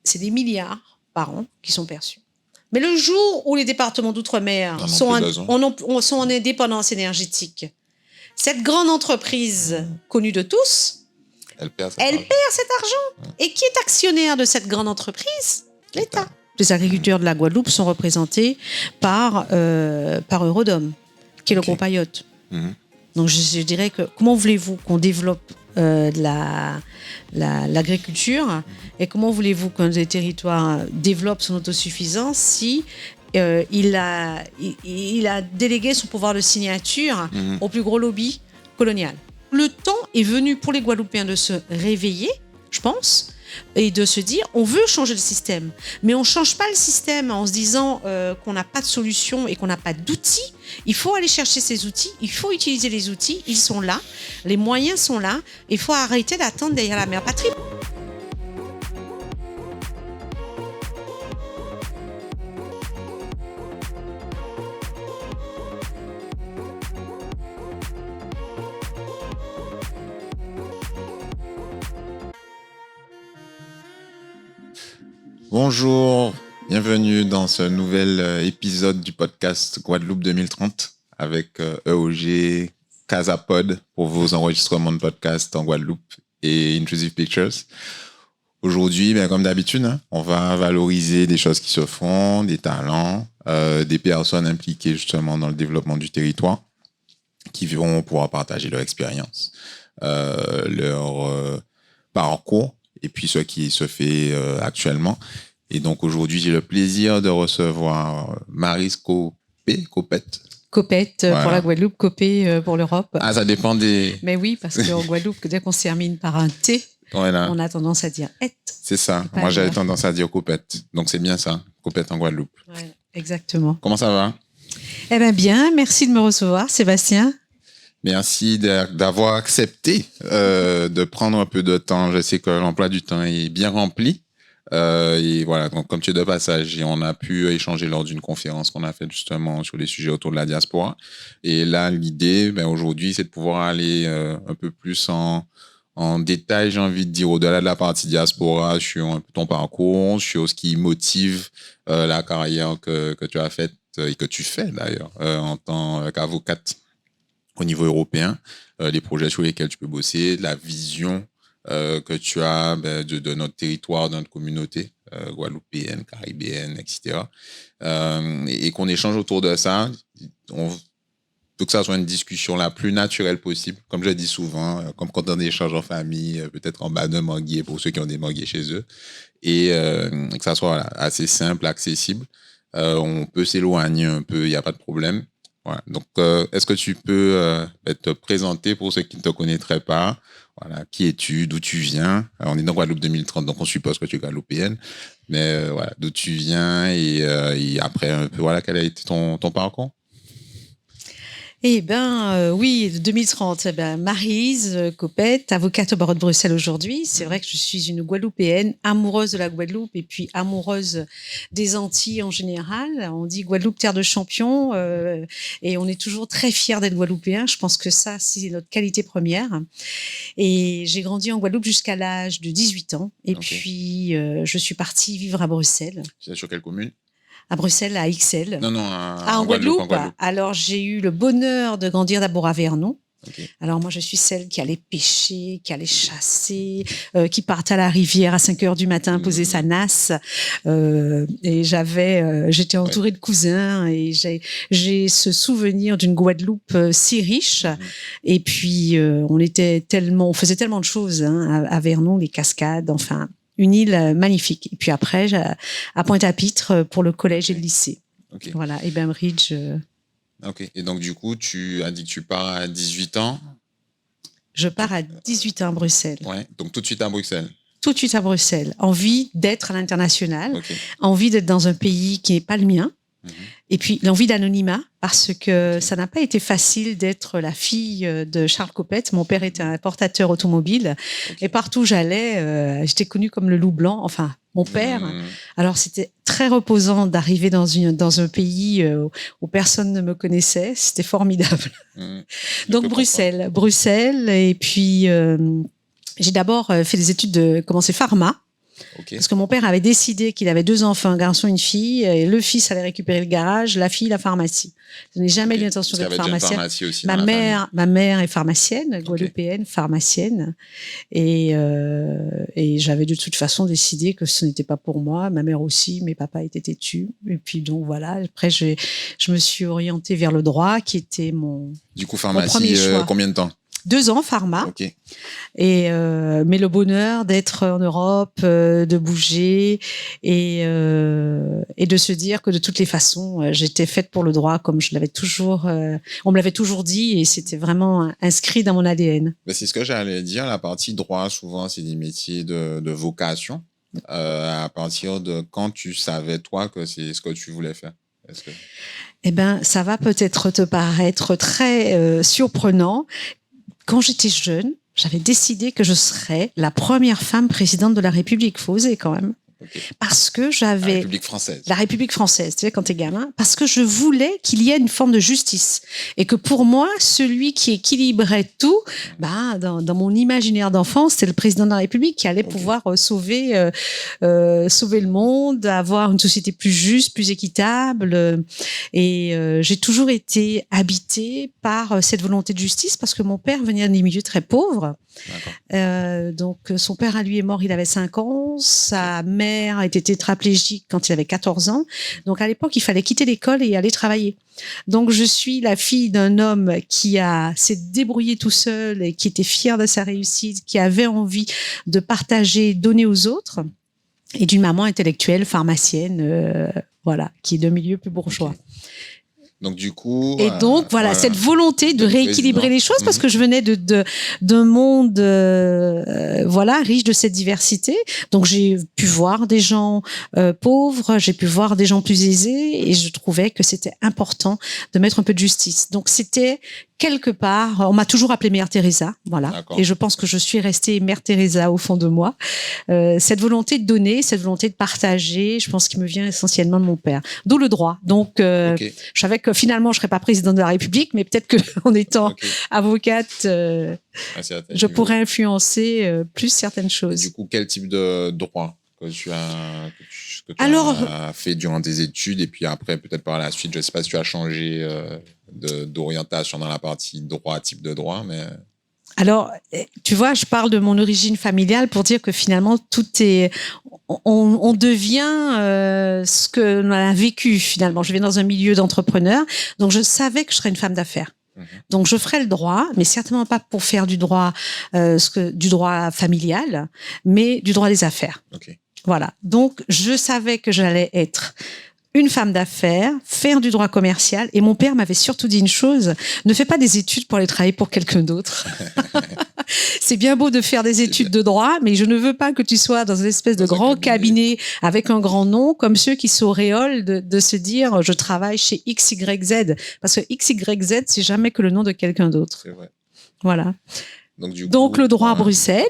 c'est des milliards par an qui sont perçus. Mais le jour où les départements d'outre-mer sont en indépendance énergétique, cette grande entreprise connue de tous, elle perd cet argent. Et qui est actionnaire de cette grande entreprise? L'État. Les agriculteurs de la Guadeloupe sont représentés par Eurodom, qui est le groupe Ayotte. Donc je dirais que comment voulez-vous qu'on développe l'agriculture et comment voulez-vous qu'un des territoires développe son autosuffisance si il a délégué son pouvoir de signature au plus gros lobby colonial? Le temps est venu pour les Guadeloupéens de se réveiller, je pense, et de se dire on veut changer le système, mais on ne change pas le système en se disant qu'on n'a pas de solution et qu'on n'a pas d'outils. Il faut aller chercher ces outils, il faut utiliser les outils, ils sont là, les moyens sont là, il faut arrêter d'attendre derrière la mère patrie. Bonjour, bienvenue dans ce nouvel épisode du podcast Guadeloupe 2030 avec EOG, Casapod pour vos enregistrements de podcast en Guadeloupe et Intrusive Pictures. Aujourd'hui, comme d'habitude, on va valoriser des choses qui se font, des talents, des personnes impliquées justement dans le développement du territoire qui vont pouvoir partager leur expérience, leur parcours et puis ce qui se fait actuellement. Et donc aujourd'hui, j'ai le plaisir de recevoir Maryse Copette. Copette pour la Guadeloupe, Copé pour l'Europe. Ah, ça dépend des... Mais oui, parce qu'en Guadeloupe, dès qu'on se termine par un T, on a tendance à dire « et ». C'est ça. Moi, j'avais tendance à dire Copette. Donc c'est bien ça, Copette en Guadeloupe. Ouais, exactement. Comment ça va? Eh bien, bien. Merci de me recevoir, Sébastien. Merci d'avoir accepté de prendre un peu de temps. Je sais que l'emploi du temps est bien rempli. Et voilà, donc comme tu es de passage, et on a pu échanger lors d'une conférence qu'on a faite justement sur les sujets autour de la diaspora. Et là, l'idée, aujourd'hui, c'est de pouvoir aller un peu plus en détail, j'ai envie de dire, au-delà de la partie diaspora, sur un peu ton parcours, sur ce qui motive la carrière que tu as faite et que tu fais d'ailleurs en tant qu'avocate au niveau européen, les projets sur lesquels tu peux bosser, la vision que tu as de notre territoire, de notre communauté guadeloupéenne, caribéenne, etc. Et qu'on échange autour de ça. On veut que ça soit une discussion la plus naturelle possible, comme je dis souvent, comme quand on échange en famille, peut-être en bas d'un manguier pour ceux qui ont des manguiers chez eux, et que ça soit assez simple, accessible. On peut s'éloigner un peu, il n'y a pas de problème. Voilà. Donc, est-ce que tu peux te présenter pour ceux qui ne te connaîtraient pas? Voilà, qui es-tu, d'où tu viens? Alors, on est dans Guadeloupe 2030, donc on suppose que tu es guadeloupéenne. Mais voilà, d'où tu viens et après un peu, voilà, quel a été ton parcours? Eh bien, oui, 2030, Maryse Copette, avocate au barreau de Bruxelles aujourd'hui. C'est vrai que je suis une Guadeloupéenne, amoureuse de la Guadeloupe et puis amoureuse des Antilles en général. On dit Guadeloupe, terre de champions, et on est toujours très fiers d'être Guadeloupéens. Je pense que ça, c'est notre qualité première. Et j'ai grandi en Guadeloupe jusqu'à l'âge de 18 ans. Et puis, je suis partie vivre à Bruxelles. C'est sur quelle commune? À Bruxelles, à Ixelles. Non, en Guadeloupe. Alors, j'ai eu le bonheur de grandir d'abord à Vernon. Okay. Alors, moi, je suis celle qui allait pêcher, qui allait chasser, qui partait à la rivière à 5 heures du matin poser sa nasse. Et j'étais entourée de cousins et j'ai ce souvenir d'une Guadeloupe si riche. Et puis, on faisait tellement de choses à Vernon, les cascades, enfin... Une île magnifique. Et puis après, à Pointe-à-Pitre pour le collège et le lycée. Okay. Voilà, et Bainbridge. Ok. Et donc, du coup, tu as dit que tu pars à 18 ans? Je pars à 18 ans à Bruxelles. Ouais, donc tout de suite à Bruxelles. Tout de suite à Bruxelles. Envie d'être à l'international. Envie d'être dans un pays qui n'est pas le mien. Et puis l'envie d'anonymat, parce que ça n'a pas été facile d'être la fille de Charles Copette. Mon père était un importateur automobile et partout où j'allais, j'étais connue comme le loup blanc. Enfin, mon père. Alors c'était très reposant d'arriver dans un pays où personne ne me connaissait. C'était formidable. Donc Bruxelles. Et puis j'ai d'abord fait des études commencé pharma. Okay. Parce que mon père avait décidé qu'il avait 2 enfants, un garçon et une fille, et le fils allait récupérer le garage, la fille la pharmacie. Je n'ai jamais eu l'intention d'être pharmacienne. Ma mère est pharmacienne, guadeloupéenne, pharmacienne, et j'avais de toute façon décidé que ce n'était pas pour moi. Ma mère aussi, mes papas étaient têtus, et puis donc voilà. Après, je me suis orientée vers le droit, qui était mon premier choix. Combien de temps? 2 ans, pharma. Okay. Mais le bonheur d'être en Europe, de bouger et de se dire que de toutes les façons, j'étais faite pour le droit, comme je l'avais toujours, on me l'avait toujours dit, et c'était vraiment inscrit dans mon ADN. Ben, c'est ce que j'allais dire. La partie droit, souvent, c'est des métiers de vocation. À partir de quand tu savais, toi, que c'est ce que tu voulais faire? Eh ben, ça va peut-être te paraître très surprenant. Quand j'étais jeune, j'avais décidé que je serais la première femme présidente de la République. Faut oser quand même. Okay. Parce que j'avais... La République française. La République française, tu sais, quand t'es gamin. Parce que je voulais qu'il y ait une forme de justice. Et que pour moi, celui qui équilibrait tout, dans mon imaginaire d'enfance, c'était le président de la République qui allait pouvoir sauver le monde, avoir une société plus juste, plus équitable. Et j'ai toujours été habitée par cette volonté de justice, parce que mon père venait des milieux très pauvres. Donc son père à lui est mort, il avait 5 ans, sa mère était tétraplégique quand il avait 14 ans, donc à l'époque il fallait quitter l'école et aller travailler. Donc je suis la fille d'un homme qui s'est débrouillé tout seul et qui était fier de sa réussite, qui avait envie de partager, donner aux autres, et d'une maman intellectuelle, pharmacienne, qui est de milieu plus bourgeois. Donc du coup, cette volonté de rééquilibrer les choses, parce que je venais d'un monde riche de cette diversité. Donc j'ai pu voir des gens pauvres, j'ai pu voir des gens plus aisés, et je trouvais que c'était important de mettre un peu de justice. Donc c'était quelque part, on m'a toujours appelée Mère Teresa, et je pense que je suis restée Mère Teresa au fond de moi. Cette volonté de donner, cette volonté de partager, je pense qu'il me vient essentiellement de mon père. D'où le droit. Donc je savais que finalement je serais pas présidente de la République, mais peut-être que en étant avocate, je pourrais influencer plus certaines choses. Et du coup, quel type de droit que tu as fait durant tes études, et puis après peut-être par la suite, je sais pas si tu as changé d'orientation dans la partie droit, type de droit, mais... Alors, tu vois, je parle de mon origine familiale pour dire que finalement, on devient ce que l'on a vécu finalement. Je viens dans un milieu d'entrepreneurs, donc je savais que je serais une femme d'affaires. Donc je ferais le droit, mais certainement pas pour faire du droit familial, mais du droit des affaires. Voilà. Donc je savais que j'allais être une femme d'affaires, faire du droit commercial. Et mon père m'avait surtout dit une chose: ne fais pas des études pour aller travailler pour quelqu'un d'autre. C'est bien beau de faire des études de droit, mais je ne veux pas que tu sois dans une espèce de grand cabinet avec un grand nom, comme ceux qui s'auréolent de se dire je travaille chez XYZ. Parce que XYZ, c'est jamais que le nom de quelqu'un d'autre. C'est vrai. Voilà. Donc le droit à Bruxelles.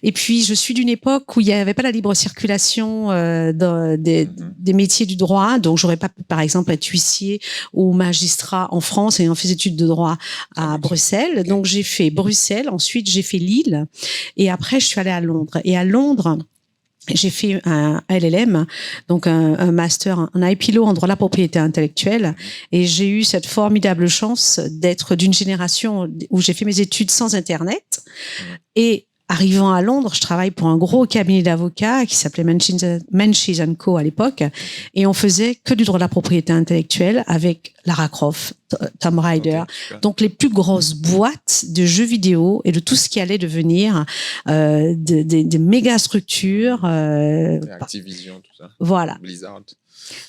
Et puis je suis d'une époque où il n'y avait pas la libre circulation des métiers du droit. Donc j'aurais pas pu, par exemple, être huissier ou magistrat en France, ayant fait études de droit à Bruxelles. Donc j'ai fait Bruxelles, ensuite j'ai fait Lille, et après je suis allée à Londres. Et à Londres, j'ai fait un LLM, donc un master, un IP Law en droit de la propriété intellectuelle, et j'ai eu cette formidable chance d'être d'une génération où j'ai fait mes études sans Internet. Et arrivant à Londres, je travaille pour un gros cabinet d'avocats qui s'appelait Menzies & Co à l'époque, et on faisait que du droit de la propriété intellectuelle avec Lara Croft, Tomb Raider, donc les plus grosses boîtes de jeux vidéo et de tout ce qui allait devenir des méga structures. Activision, tout ça. Voilà. Blizzard.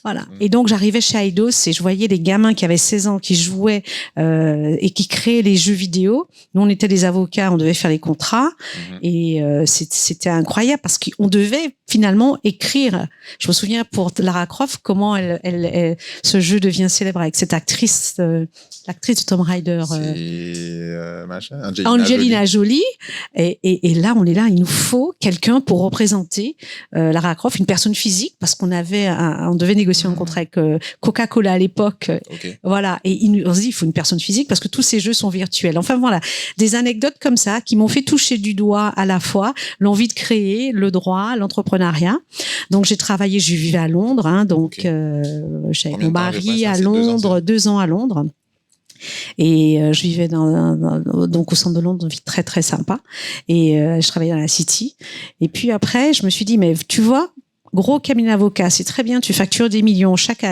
Voilà. Et donc j'arrivais chez Eidos et je voyais les gamins qui avaient 16 ans qui jouaient et qui créaient les jeux vidéo. Nous on était des avocats, on devait faire les contrats et c'était incroyable parce qu'on devait finalement écrire. Je me souviens pour Lara Croft comment ce jeu devient célèbre avec cette actrice l'actrice de Tomb Raider. C'est Angelina Jolie. Et là, on est là, il nous faut quelqu'un pour représenter Lara Croft, une personne physique, parce qu'on devait négocier un contrat avec Coca-Cola à l'époque. Okay. Voilà. Et on se dit, il faut une personne physique parce que tous ces jeux sont virtuels. Enfin, voilà. Des anecdotes comme ça qui m'ont fait toucher du doigt à la fois l'envie de créer, le droit, l'entrepreneuriat. Donc, j'ai travaillé, je vivais à Londres, hein, donc j'avais mon mari à Londres, 2 ans à Londres. Et je vivais donc au centre de Londres, une vie très très sympa. Et je travaillais dans la City. Et puis après, je me suis dit, mais tu vois, gros cabinet d'avocat, c'est très bien, tu factures des millions chaque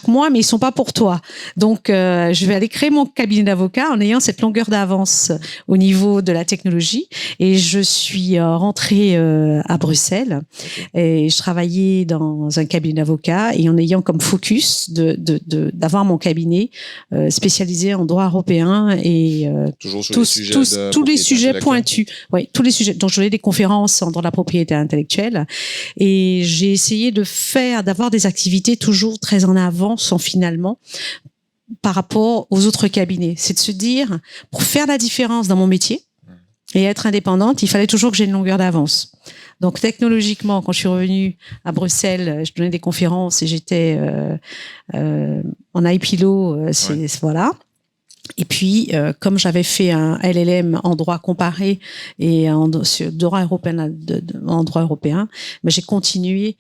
mois, mais ils sont pas pour toi. Donc, je vais aller créer mon cabinet d'avocat en ayant cette longueur d'avance au niveau de la technologie. Et je suis rentrée à Bruxelles et je travaillais dans un cabinet d'avocat et en ayant comme focus d'avoir mon cabinet spécialisé en droit européen et tous les sujets pointus. Oui, tous les sujets. Donc, je donnais des conférences en droit de la propriété intellectuelle et j'ai essayé d'avoir des activités toujours très en avance finalement par rapport aux autres cabinets. C'est de se dire, pour faire la différence dans mon métier et être indépendante, il fallait toujours que j'ai une longueur d'avance. Donc technologiquement, quand je suis revenue à Bruxelles, je donnais des conférences et j'étais en IPLO, voilà. Et puis, comme j'avais fait un LLM en droit comparé et en droit européen, en droit européen, mais j'ai continué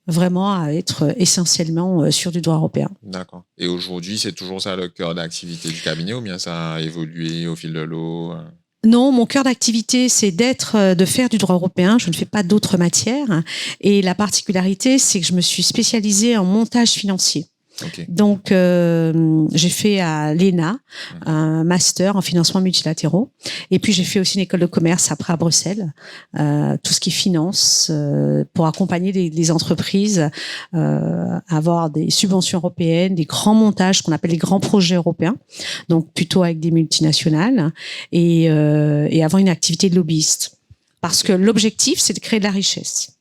vraiment à être essentiellement sur du droit européen. D'accord. Et aujourd'hui, c'est toujours ça le cœur d'activité du cabinet ou bien ça a évolué au fil de l'eau? Non, mon cœur d'activité, c'est de faire du droit européen. Je ne fais pas d'autres matières. Et la particularité, c'est que je me suis spécialisée en montage financier. Okay. Donc, j'ai fait à l'ENA un master en financement multilatéraux. Et puis, j'ai fait aussi une école de commerce après à Bruxelles, tout ce qui est finance, pour accompagner les entreprises à avoir des subventions européennes, des grands montages qu'on appelle les grands projets européens, donc plutôt avec des multinationales, et avoir une activité de lobbyiste. Parce que l'objectif, c'est de créer de la richesse.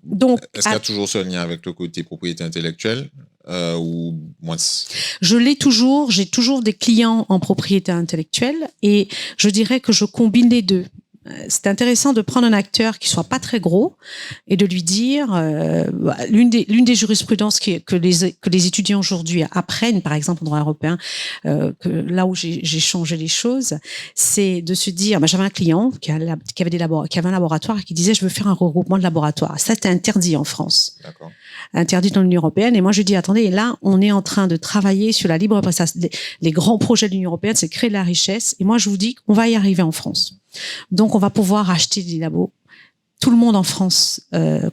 Donc est-ce qu'il y a toujours ce lien avec le côté propriété intellectuelle ou moins? Je l'ai toujours. J'ai toujours des clients en propriété intellectuelle et je dirais que je combine les deux. C'est intéressant de prendre un acteur qui soit pas très gros et de lui dire l'une des jurisprudences que les étudiants aujourd'hui apprennent, par exemple en droit européen, que là où j'ai changé les choses, c'est de se dire, j'avais un client qui avait un laboratoire et qui disait, je veux faire un regroupement de laboratoires. Ça, c'était interdit en France. D'accord. Interdit dans l'Union européenne. Et moi, je dis, attendez, là, on est en train de travailler sur la libre prestation. Les grands projets de l'Union européenne, c'est créer de la richesse. Et moi, je vous dis qu'on va y arriver en France. Donc, on va pouvoir acheter des labos. Tout le monde en France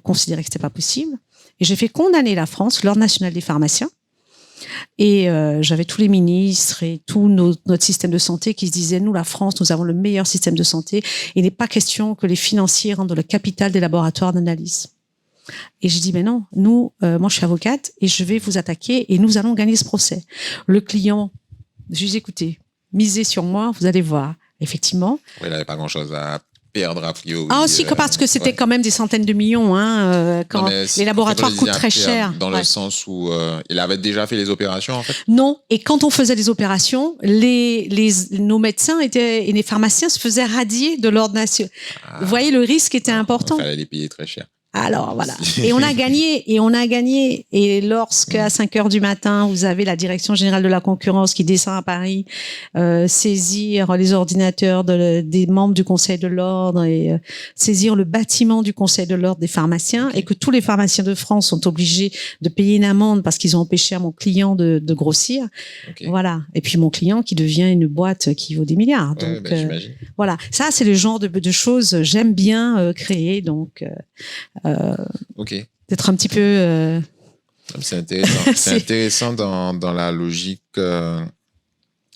considérait que c'était pas possible. Et j'ai fait condamner la France, l'Ordre national des pharmaciens. Et j'avais tous les ministres et tout notre système de santé qui se disaient, nous, la France, nous avons le meilleur système de santé. Il n'est pas question que les financiers rentrent dans le capital des laboratoires d'analyse. Et je dis, mais non, nous, moi, je suis avocate et je vais vous attaquer et nous allons gagner ce procès. Le client, je lui ai dit, écoutez, misez sur moi, vous allez voir. Effectivement. Oui, il n'avait pas grand-chose à perdre a priori. Ah, aussi, parce que c'était quand même des centaines de millions, quand les laboratoires coûtent très cher. Dans le sens où il avait déjà fait les opérations, en fait? Non. Et quand on faisait les opérations, nos médecins et les pharmaciens se faisaient radier de l'ordre national. Vous voyez, le risque était important. Il fallait les payer très cher. Alors voilà. Et on a gagné. Et lorsque à 5 heures du matin, vous avez la Direction générale de la concurrence qui descend à Paris, saisir les ordinateurs des membres du Conseil de l'ordre et saisir le bâtiment du Conseil de l'ordre des pharmaciens, et que tous les pharmaciens de France sont obligés de payer une amende parce qu'ils ont empêché à mon client de grossir. Voilà. Et puis mon client qui devient une boîte qui vaut des milliards. Donc voilà. Ça, c'est le genre de choses j'aime bien créer. Donc d'être un petit peu c'est intéressant. C'est intéressant dans la logique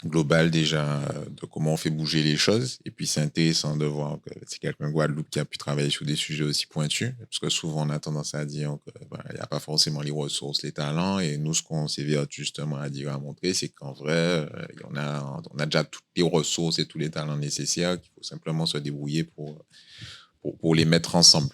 globale déjà de comment on fait bouger les choses, et puis c'est intéressant de voir que c'est quelqu'un de Guadeloupe qui a pu travailler sur des sujets aussi pointus, parce que souvent on a tendance à dire qu'il n'y a pas forcément les ressources, les talents, et nous ce qu'on s'évite justement à dire, à montrer, c'est qu'en vrai on a déjà toutes les ressources et tous les talents nécessaires, qu'il faut simplement se débrouiller pour les mettre ensemble.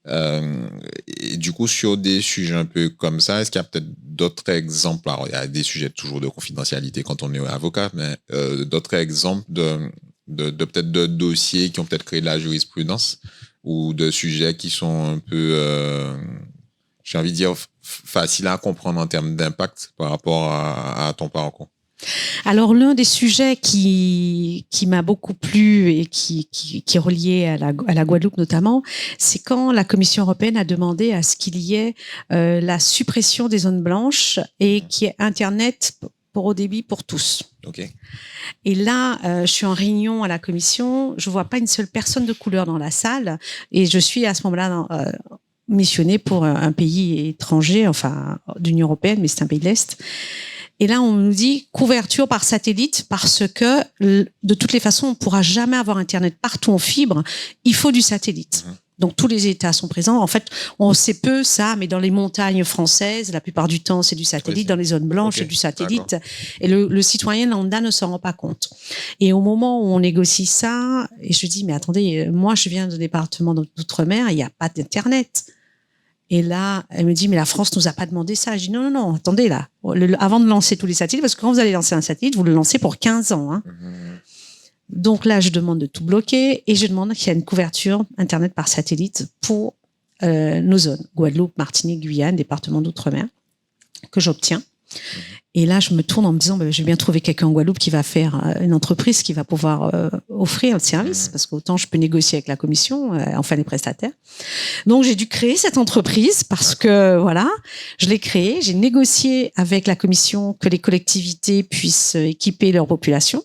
Et du coup, sur des sujets un peu comme ça, est-ce qu'il y a peut-être d'autres exemples? Alors, il y a des sujets toujours de confidentialité quand on est avocat, mais d'autres exemples de peut-être de dossiers qui ont peut-être créé de la jurisprudence ou de sujets qui sont un peu, j'ai envie de dire, faciles à comprendre en termes d'impact par rapport à ton parcours? Alors, l'un des sujets qui m'a beaucoup plu et qui est relié à la Guadeloupe notamment, c'est quand la Commission européenne a demandé à ce qu'il y ait la suppression des zones blanches et qu'il y ait Internet pour haut débit pour tous. Okay. Et là, je suis en réunion à la Commission, je vois pas une seule personne de couleur dans la salle et je suis à ce moment-là missionnée pour un pays étranger, enfin d'Union européenne, mais c'est un pays de l'Est. Et là, on nous dit couverture par satellite parce que de toutes les façons, on ne pourra jamais avoir Internet partout en fibre. Il faut du satellite. Donc, tous les États sont présents. En fait, on sait peu ça, mais dans les montagnes françaises, la plupart du temps, c'est du satellite. Dans les zones blanches, c'est du satellite. Et le citoyen lambda ne s'en rend pas compte. Et au moment où on négocie ça, et je dis, mais attendez, moi, je viens d'un département d'outre-mer, il n'y a pas d'Internet. Et là, elle me dit, mais la France nous a pas demandé ça. Je dis, non, attendez là. Avant de lancer tous les satellites, parce que quand vous allez lancer un satellite, vous le lancez pour 15 ans. Hein. Donc là, je demande de tout bloquer et je demande qu'il y ait une couverture Internet par satellite pour nos zones. Guadeloupe, Martinique, Guyane, département d'outre-mer, que j'obtiens. Et là, je me tourne en me disant, je vais bien trouver quelqu'un en Guadeloupe qui va faire une entreprise qui va pouvoir offrir le service, parce qu'autant je peux négocier avec la commission, enfin les prestataires. Donc, j'ai dû créer cette entreprise parce que, voilà, je l'ai créée. J'ai négocié avec la commission que les collectivités puissent équiper leur population.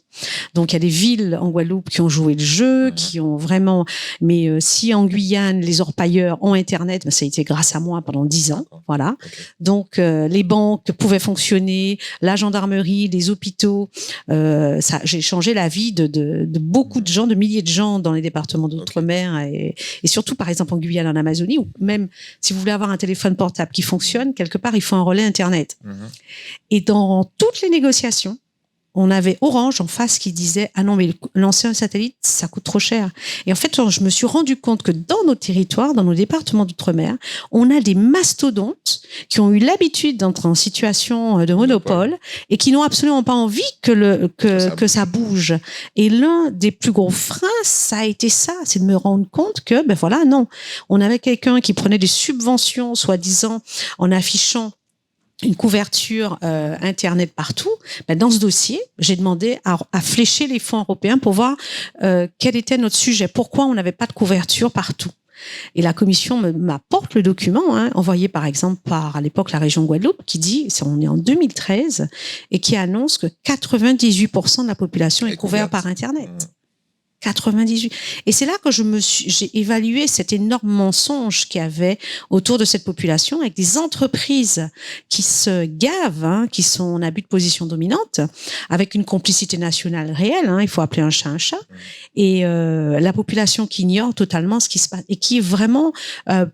Donc, il y a des villes en Guadeloupe qui ont joué le jeu, qui ont vraiment... Mais si en Guyane, les orpailleurs ont Internet, ça a été grâce à moi pendant 10 ans. Voilà. Donc, les banques pouvaient fonctionner, la gendarmerie, les hôpitaux. J'ai changé la vie de beaucoup de gens, de milliers de gens dans les départements d'outre-mer et surtout, par exemple, en Guyane, en Amazonie, ou même si vous voulez avoir un téléphone portable qui fonctionne, quelque part, il faut un relais Internet. Et dans toutes les négociations, on avait Orange en face qui disait « Ah non, mais lancer un satellite, ça coûte trop cher. » Et en fait, je me suis rendu compte que dans nos territoires, dans nos départements d'outre-mer, on a des mastodontes qui ont eu l'habitude d'entrer en situation de monopole et qui n'ont absolument pas envie que ça bouge. Et l'un des plus gros freins, ça a été ça, c'est de me rendre compte que, non. On avait quelqu'un qui prenait des subventions, soi-disant, en affichant une couverture Internet partout. Dans ce dossier, j'ai demandé à flécher les fonds européens pour voir quel était notre sujet, pourquoi on n'avait pas de couverture partout. Et la commission m'apporte le document, envoyé par exemple par, à l'époque, la région Guadeloupe, qui dit, on est en 2013, et qui annonce que 98% de la population est couverte par Internet. 98. Et c'est là que j'ai évalué cet énorme mensonge qu'il y avait autour de cette population avec des entreprises qui se gavent, qui sont en abus de position dominante, avec une complicité nationale réelle, il faut appeler un chat, et la population qui ignore totalement ce qui se passe et qui vraiment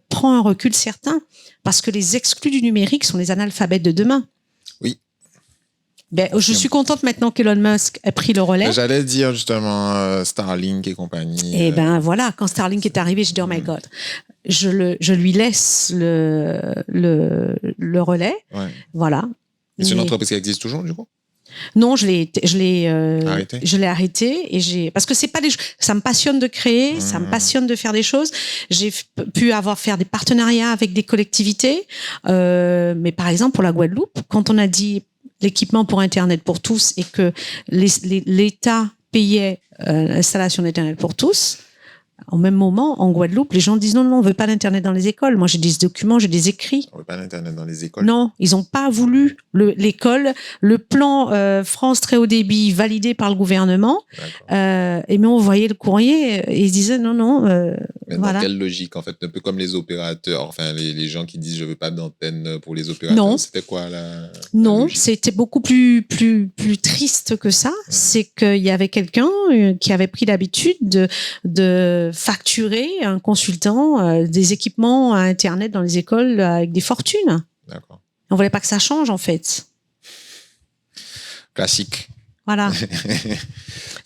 prend un recul certain parce que les exclus du numérique sont les analphabètes de demain. Je suis contente maintenant qu'Elon Musk ait pris le relais. J'allais dire justement Starlink et compagnie. Et voilà, quand Starlink est arrivé, j'ai dit oh my God, je lui laisse le relais. Voilà. Et c'est une entreprise qui existe toujours du coup? Non, je l'ai arrêté et parce que c'est pas ça me passionne de créer, ça me passionne de faire des choses. J'ai pu faire des partenariats avec des collectivités, mais par exemple pour la Guadeloupe, quand on a dit l'équipement pour Internet pour tous et que l'État payait l'installation d'Internet pour tous, au même moment, en Guadeloupe, les gens disent non, on ne veut pas d'Internet dans les écoles. Moi, j'ai des documents, j'ai des écrits. On ne veut pas d'Internet dans les écoles? Non, ils n'ont pas voulu l'école. Le plan France très haut débit validé par le gouvernement. Et mais on voyait le courrier et ils disaient non. Mais dans quelle logique, en fait? Un peu comme les opérateurs, enfin les gens qui disent je ne veux pas d'antenne pour les opérateurs. Non. C'était quoi Non, c'était beaucoup plus triste que ça. C'est qu'il y avait quelqu'un qui avait pris l'habitude de facturer un consultant des équipements à Internet dans les écoles avec des fortunes. D'accord. On voulait pas que ça change, en fait. Classique. Voilà.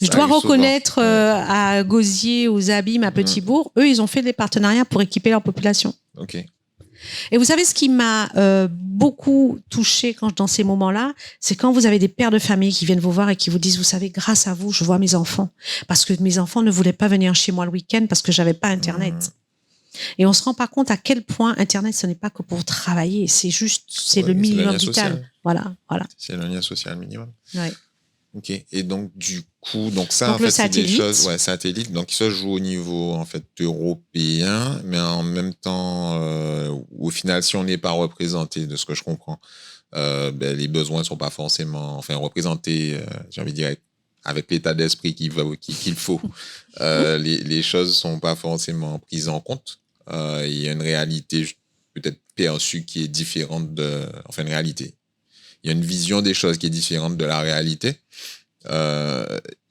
Je dois reconnaître à Gosier, aux Abîmes, à Petit-Bourg, eux, ils ont fait des partenariats pour équiper leur population. Ok. Et vous savez, ce qui m'a beaucoup touché dans ces moments-là, c'est quand vous avez des pères de famille qui viennent vous voir et qui vous disent, vous savez, grâce à vous, je vois mes enfants. Parce que mes enfants ne voulaient pas venir chez moi le week-end parce que j'avais pas Internet. Et on se rend pas compte à quel point Internet, ce n'est pas que pour travailler. C'est le minimum vital. Voilà. C'est le lien social minimum. Ouais. Ok. Et donc, du coup, ça, donc en fait, c'est des choses, satellite. Donc, il se joue au niveau, en fait, européen, mais en même temps, au final, si on n'est pas représenté, de ce que je comprends, les besoins ne sont pas forcément, représentés, j'ai envie de dire, avec l'état d'esprit qu'il faut. Les choses ne sont pas forcément prises en compte. Il y a une réalité peut-être perçue qui est différente une réalité. Il y a une vision des choses qui est différente de la réalité.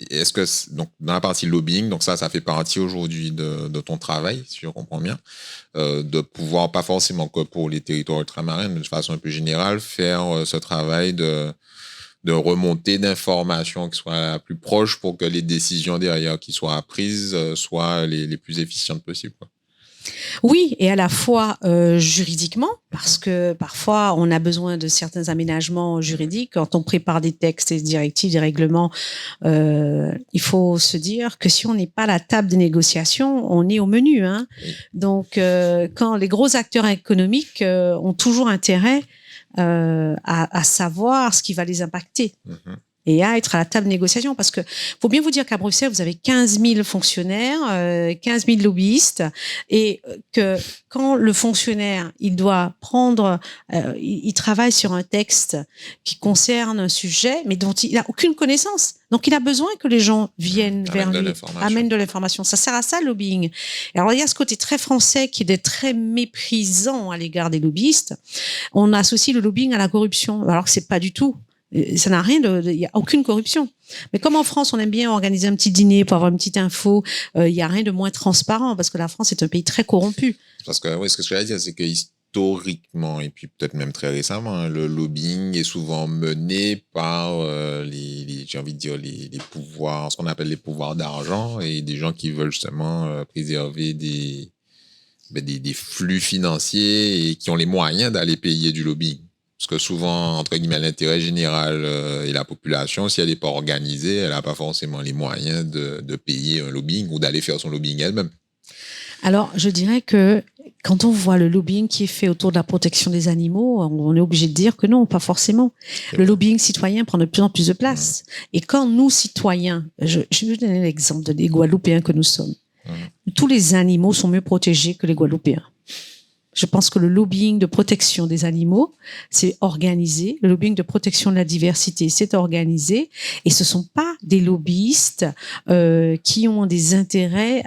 Est-ce que donc dans la partie lobbying, donc ça fait partie aujourd'hui de ton travail, si je comprends bien, de pouvoir pas forcément que pour les territoires ultramarins, mais de façon un peu générale, faire ce travail de remontée d'informations qui soit la plus proche pour que les décisions derrière qui soient prises soient les plus efficientes possibles, quoi. Oui, et à la fois juridiquement, parce que parfois on a besoin de certains aménagements juridiques. Quand on prépare des textes, des directives, des règlements, il faut se dire que si on n'est pas à la table des négociations, on est au menu. Hein. Donc, quand les gros acteurs économiques ont toujours intérêt à savoir ce qui va les impacter. Et à être à la table de négociation. Parce que faut bien vous dire qu'à Bruxelles, vous avez 15 000 fonctionnaires, 15 000 lobbyistes, et que quand le fonctionnaire, il doit prendre, il travaille sur un texte qui concerne un sujet, mais dont il n'a aucune connaissance. Donc, il a besoin que les gens viennent vers lui, amènent de l'information. Ça sert à ça, le lobbying. Et alors, il y a ce côté très français qui est très méprisant à l'égard des lobbyistes. On associe le lobbying à la corruption, alors que c'est pas du tout. Ça n'a rien il y a aucune corruption. Mais comme en France, on aime bien organiser un petit dîner pour avoir une petite info, il y a rien de moins transparent parce que la France est un pays très corrompu. Parce que ce que je voulais dire, c'est que historiquement et puis peut-être même très récemment, le lobbying est souvent mené par j'ai envie de dire les pouvoirs, ce qu'on appelle les pouvoirs d'argent et des gens qui veulent justement préserver des flux financiers et qui ont les moyens d'aller payer du lobbying. Parce que souvent, entre guillemets, l'intérêt général et la population, si elle n'est pas organisée, elle n'a pas forcément les moyens de payer un lobbying ou d'aller faire son lobbying elle-même. Alors, je dirais que quand on voit le lobbying qui est fait autour de la protection des animaux, on est obligé de dire que non, pas forcément. Le lobbying citoyen prend de plus en plus de place. Et quand nous, citoyens, je vais vous donner l'exemple des Guadeloupéens que nous sommes. Tous les animaux sont mieux protégés que les Guadeloupéens. Je pense que le lobbying de protection des animaux, c'est organisé. Le lobbying de protection de la diversité, c'est organisé. Et ce sont pas des lobbyistes qui ont des intérêts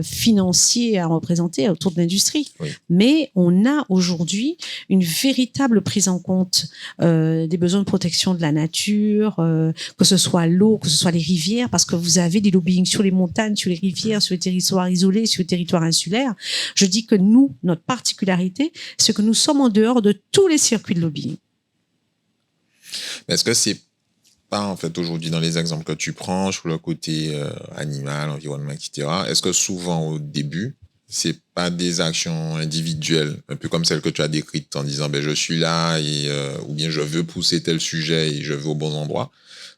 financiers à représenter autour de l'industrie. Oui. Mais on a aujourd'hui une véritable prise en compte des besoins de protection de la nature, que ce soit l'eau, que ce soit les rivières, parce que vous avez des lobbying sur les montagnes, sur les rivières, sur les territoires isolés, sur les territoires insulaires. Je dis que nous, notre particularité, c'est que nous sommes en dehors de tous les circuits de lobbying. Est-ce que c'est pas, en fait, aujourd'hui, dans les exemples que tu prends, sur le côté animal, environnement, etc., est-ce que souvent, au début, c'est pas des actions individuelles, un peu comme celles que tu as décrites, en disant, je suis là, ou bien je veux pousser tel sujet et je vais au bon endroit,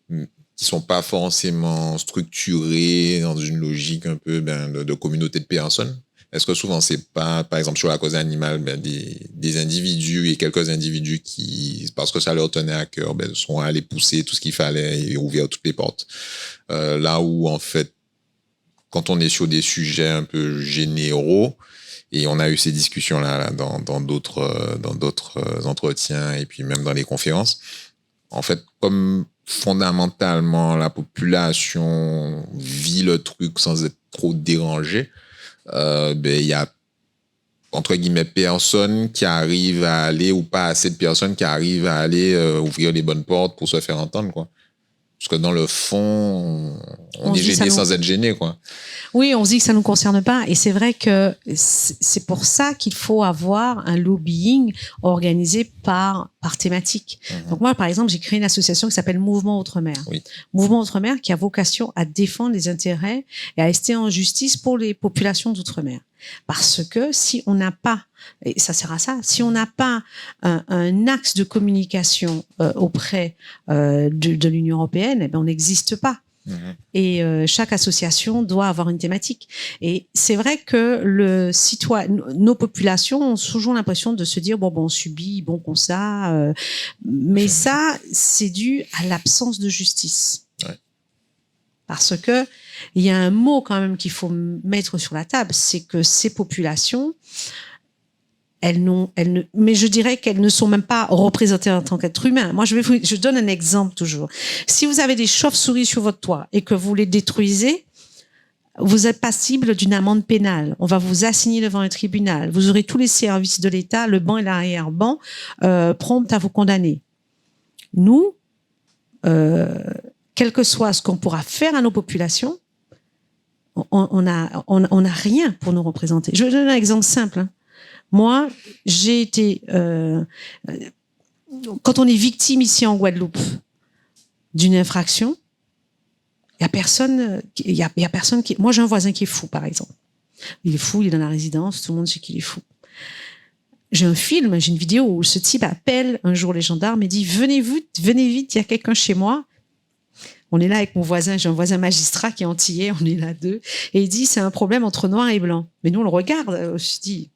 qui sont pas forcément structurées dans une logique un peu de communauté de personnes? Est-ce que souvent, c'est pas, par exemple, sur la cause animale, des individus et quelques individus qui, parce que ça leur tenait à cœur, sont allés pousser tout ce qu'il fallait et ouvrir toutes les portes. Là où, en fait, quand on est sur des sujets un peu généraux, et on a eu ces discussions-là dans d'autres entretiens et puis même dans les conférences, en fait, comme fondamentalement la population vit le truc sans être trop dérangée, il y a entre guillemets personne qui arrive à aller, ou pas assez de personnes qui arrivent à aller ouvrir les bonnes portes pour se faire entendre, quoi. Parce que dans le fond, on est gêné sans être gêné, quoi. Oui, on se dit que ça ne nous concerne pas. Et c'est vrai que c'est pour ça qu'il faut avoir un lobbying organisé par thématique. Donc moi, par exemple, j'ai créé une association qui s'appelle Mouvement Outre-mer. Oui. Mouvement Outre-mer qui a vocation à défendre les intérêts et à rester en justice pour les populations d'Outre-mer. Parce que si on n'a pas, et ça sert à ça, si on n'a pas un axe de communication auprès de l'Union européenne, eh ben on n'existe pas. Et chaque association doit avoir une thématique. Et c'est vrai que nos populations ont toujours l'impression de se dire bon on subit, bon qu'on ça, mais ça c'est dû à l'absence de justice. Ouais. Parce que il y a un mot quand même qu'il faut mettre sur la table, c'est que ces populations, mais je dirais qu'elles ne sont même pas représentées en tant qu'êtres humains. Moi, je donne un exemple toujours. Si vous avez des chauves-souris sur votre toit et que vous les détruisez, vous êtes passible d'une amende pénale. On va vous assigner devant un tribunal. Vous aurez tous les services de l'État, le banc et l'arrière-banc, prompts à vous condamner. Nous, quel que soit ce qu'on pourra faire à nos populations, on n'a rien pour nous représenter. Je vais donner un exemple simple, hein. Moi, j'ai été... quand on est victime ici en Guadeloupe d'une infraction, il y a personne qui... Moi, j'ai un voisin qui est fou, par exemple. Il est fou, il est dans la résidence, tout le monde sait qu'il est fou. J'ai un film, j'ai une vidéo où ce type appelle un jour les gendarmes et dit « Venez vite, il y a quelqu'un chez moi. » On est là avec mon voisin, j'ai un voisin magistrat qui est antillais, on est là deux. Et il dit « C'est un problème entre noir et blanc. » Mais nous, on le regarde, on se dit...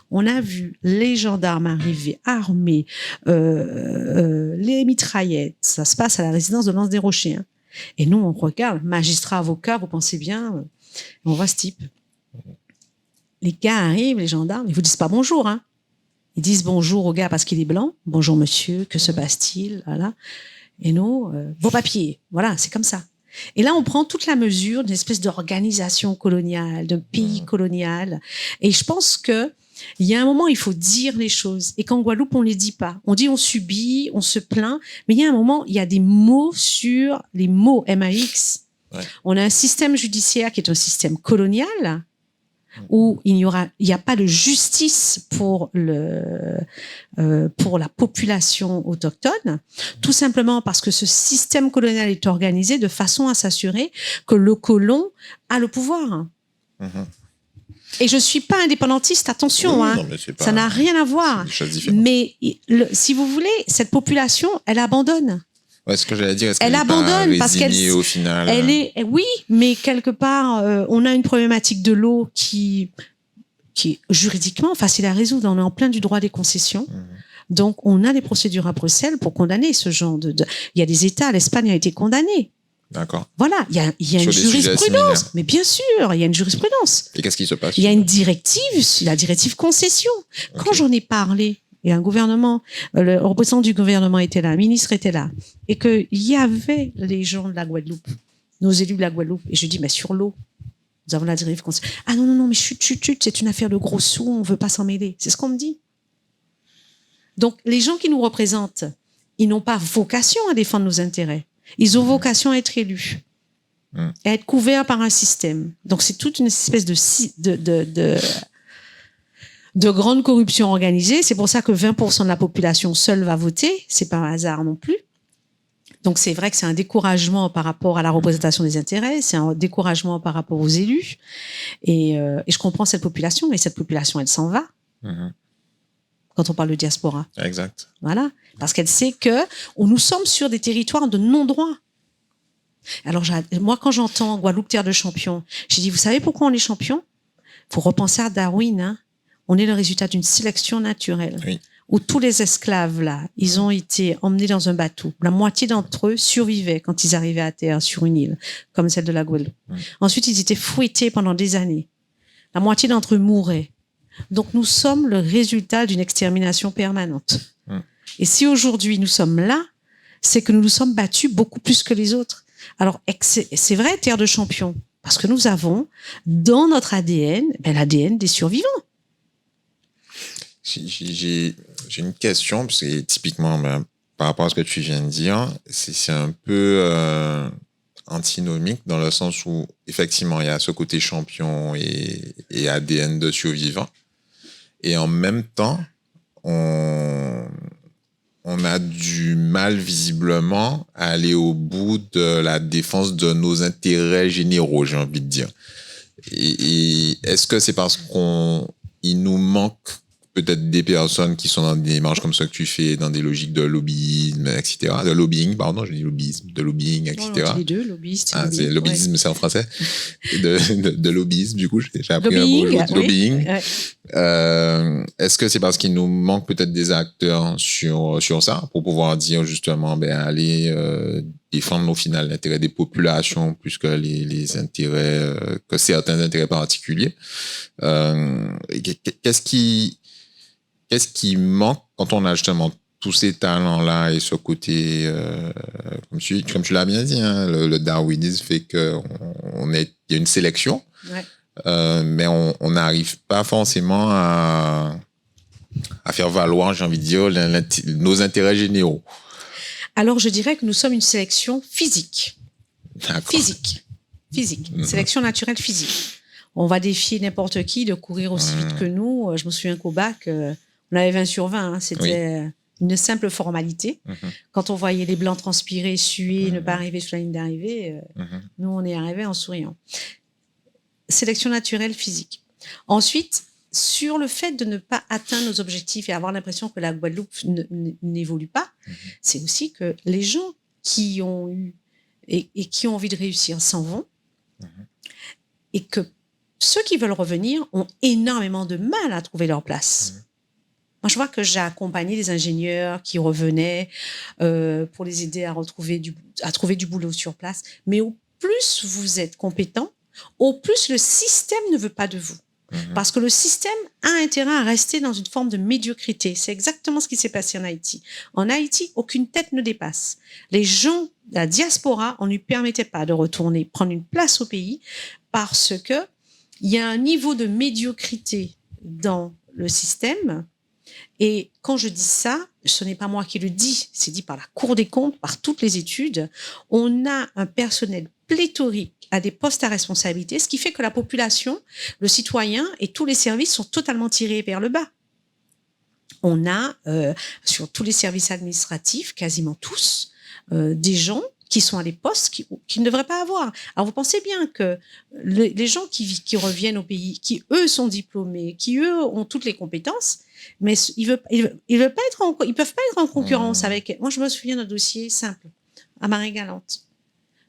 On a vu les gendarmes arriver armés, les mitraillettes. Ça se passe à la résidence de Lens des Rochers. Hein. Et nous, on regarde, magistrat, avocat, vous pensez bien, on voit ce type. Les gars arrivent, les gendarmes, ils vous disent pas bonjour. Hein. Ils disent bonjour au gars parce qu'il est blanc. Bonjour monsieur, que se passe-t-il? Voilà. Et nous, vos papiers. Voilà, c'est comme ça. Et là, on prend toute la mesure d'une espèce d'organisation coloniale, d'un pays colonial. Et je pense que il y a un moment, il faut dire les choses. Et qu'en Guadeloupe, on les dit pas. On dit on subit, on se plaint. Mais il y a un moment, il y a des mots sur les mots MAX. Ouais. On a un système judiciaire qui est un système colonial où il n'y a pas de justice pour la population autochtone, tout simplement parce que ce système colonial est organisé de façon à s'assurer que le colon a le pouvoir. Et je suis pas indépendantiste, attention, oui, hein. Ça n'a rien à voir. Mais si vous voulez, cette population, elle abandonne. Ouais, ce que j'allais dire, est-ce elle abandonne parce qu'elle, au final, oui, mais quelque part, on a une problématique de l'eau qui est juridiquement facile à résoudre. On est en plein du droit des concessions. Donc, on a des procédures à Bruxelles pour condamner ce genre de. Il y a des États, l'Espagne a été condamnée. D'accord. Voilà, il y a une jurisprudence. Mais bien sûr, il y a une jurisprudence. Et qu'est-ce qui se passe? Il y a une directive, la directive concession. Okay. Quand j'en ai parlé, et un gouvernement, le représentant du gouvernement était là, le ministre était là, et qu'il y avait les gens de la Guadeloupe, nos élus de la Guadeloupe, et je dis, mais sur l'eau, nous avons la directive concession. Ah non, mais chut, c'est une affaire de gros sous, on ne veut pas s'en mêler. C'est ce qu'on me dit. Donc, les gens qui nous représentent, ils n'ont pas vocation à défendre nos intérêts. Ils ont vocation à être élus, à être couverts par un système. Donc, c'est toute une espèce de grande corruption organisée. C'est pour ça que 20% de la population seule va voter. C'est pas un hasard non plus. Donc, c'est vrai que c'est un découragement par rapport à la représentation des intérêts. C'est un découragement par rapport aux élus. Et je comprends cette population. Et cette population, elle s'en va. Quand on parle de diaspora. Exact. Voilà. Parce qu'elle sait que nous sommes sur des territoires de non-droit. Alors, moi, quand j'entends Guadeloupe, terre de champions, j'ai dit, vous savez pourquoi on est champions? Faut repenser à Darwin, hein. On est le résultat d'une sélection naturelle. Oui. Où tous les esclaves, là, ils ont été emmenés dans un bateau. La moitié d'entre eux survivaient quand ils arrivaient à terre sur une île, comme celle de la Guadeloupe. Ensuite, ils étaient fouettés pendant des années. La moitié d'entre eux mouraient. Donc, nous sommes le résultat d'une extermination permanente. Et si aujourd'hui nous sommes là, c'est que nous nous sommes battus beaucoup plus que les autres. Alors, c'est vrai, terre de champions, parce que nous avons dans notre ADN, l'ADN des survivants. J'ai une question, parce que typiquement, par rapport à ce que tu viens de dire, c'est un peu antinomique dans le sens où, effectivement, il y a ce côté champion et ADN de survivant. Et en même temps, on a du mal, visiblement, à aller au bout de la défense de nos intérêts généraux, j'ai envie de dire. Et est-ce que c'est parce qu'il nous manque peut-être des personnes qui sont dans des démarches comme ça que tu fais, dans des logiques de lobbyisme, etc. De lobbying, pardon, je dis lobbyisme, de lobbying, etc. Non, on dit les deux, lobbyiste. Ah, c'est lobbyisme, ouais. C'est en français. De lobbyisme, du coup, j'ai appris lobbying, un mot, lobbying. Ouais. Est-ce que c'est parce qu'il nous manque peut-être des acteurs sur ça pour pouvoir dire justement, allez défendre au final l'intérêt des populations plus que les intérêts, que certains intérêts particuliers. Qu'est-ce qui manque quand on a justement tous ces talents-là et ce côté, comme tu l'as bien dit, hein, le darwinisme fait qu'il y a une sélection, ouais. Mais on n'arrive pas forcément à faire valoir, j'ai envie de dire, nos intérêts généraux. Alors, je dirais que nous sommes une sélection physique. D'accord. Physique. Mm-hmm. Sélection naturelle physique. On va défier n'importe qui de courir aussi vite que nous. Je me souviens qu'au bac, on avait 20 sur 20. Hein. C'était une simple formalité. Mm-hmm. Quand on voyait les blancs transpirer, suer, ne pas arriver sur la ligne d'arrivée, nous, on est arrivés en souriant. Sélection naturelle physique. Ensuite, sur le fait de ne pas atteindre nos objectifs et avoir l'impression que la Guadeloupe n'évolue pas, c'est aussi que les gens qui ont eu et qui ont envie de réussir s'en vont et que ceux qui veulent revenir ont énormément de mal à trouver leur place. Moi, je vois que j'ai accompagné des ingénieurs qui revenaient pour les aider à trouver du boulot sur place. Mais au plus vous êtes compétent, au plus le système ne veut pas de vous. Parce que le système a intérêt à rester dans une forme de médiocrité. C'est exactement ce qui s'est passé en Haïti. En Haïti, aucune tête ne dépasse. Les gens de la diaspora, on ne lui permettait pas de retourner prendre une place au pays parce que il y a un niveau de médiocrité dans le système. Et quand je dis ça, ce n'est pas moi qui le dis, c'est dit par la Cour des comptes, par toutes les études. On a un personnel pléthorique à des postes à responsabilité, ce qui fait que la population, le citoyen et tous les services sont totalement tirés vers le bas. On a, sur tous les services administratifs, quasiment tous, des gens qui sont à des postes qui ne devraient pas avoir. Alors, vous pensez bien que les gens qui reviennent au pays, qui, eux, sont diplômés, qui, eux, ont toutes les compétences, mais ils peuvent pas être en concurrence avec... Moi, je me souviens d'un dossier simple, à Marie-Galante.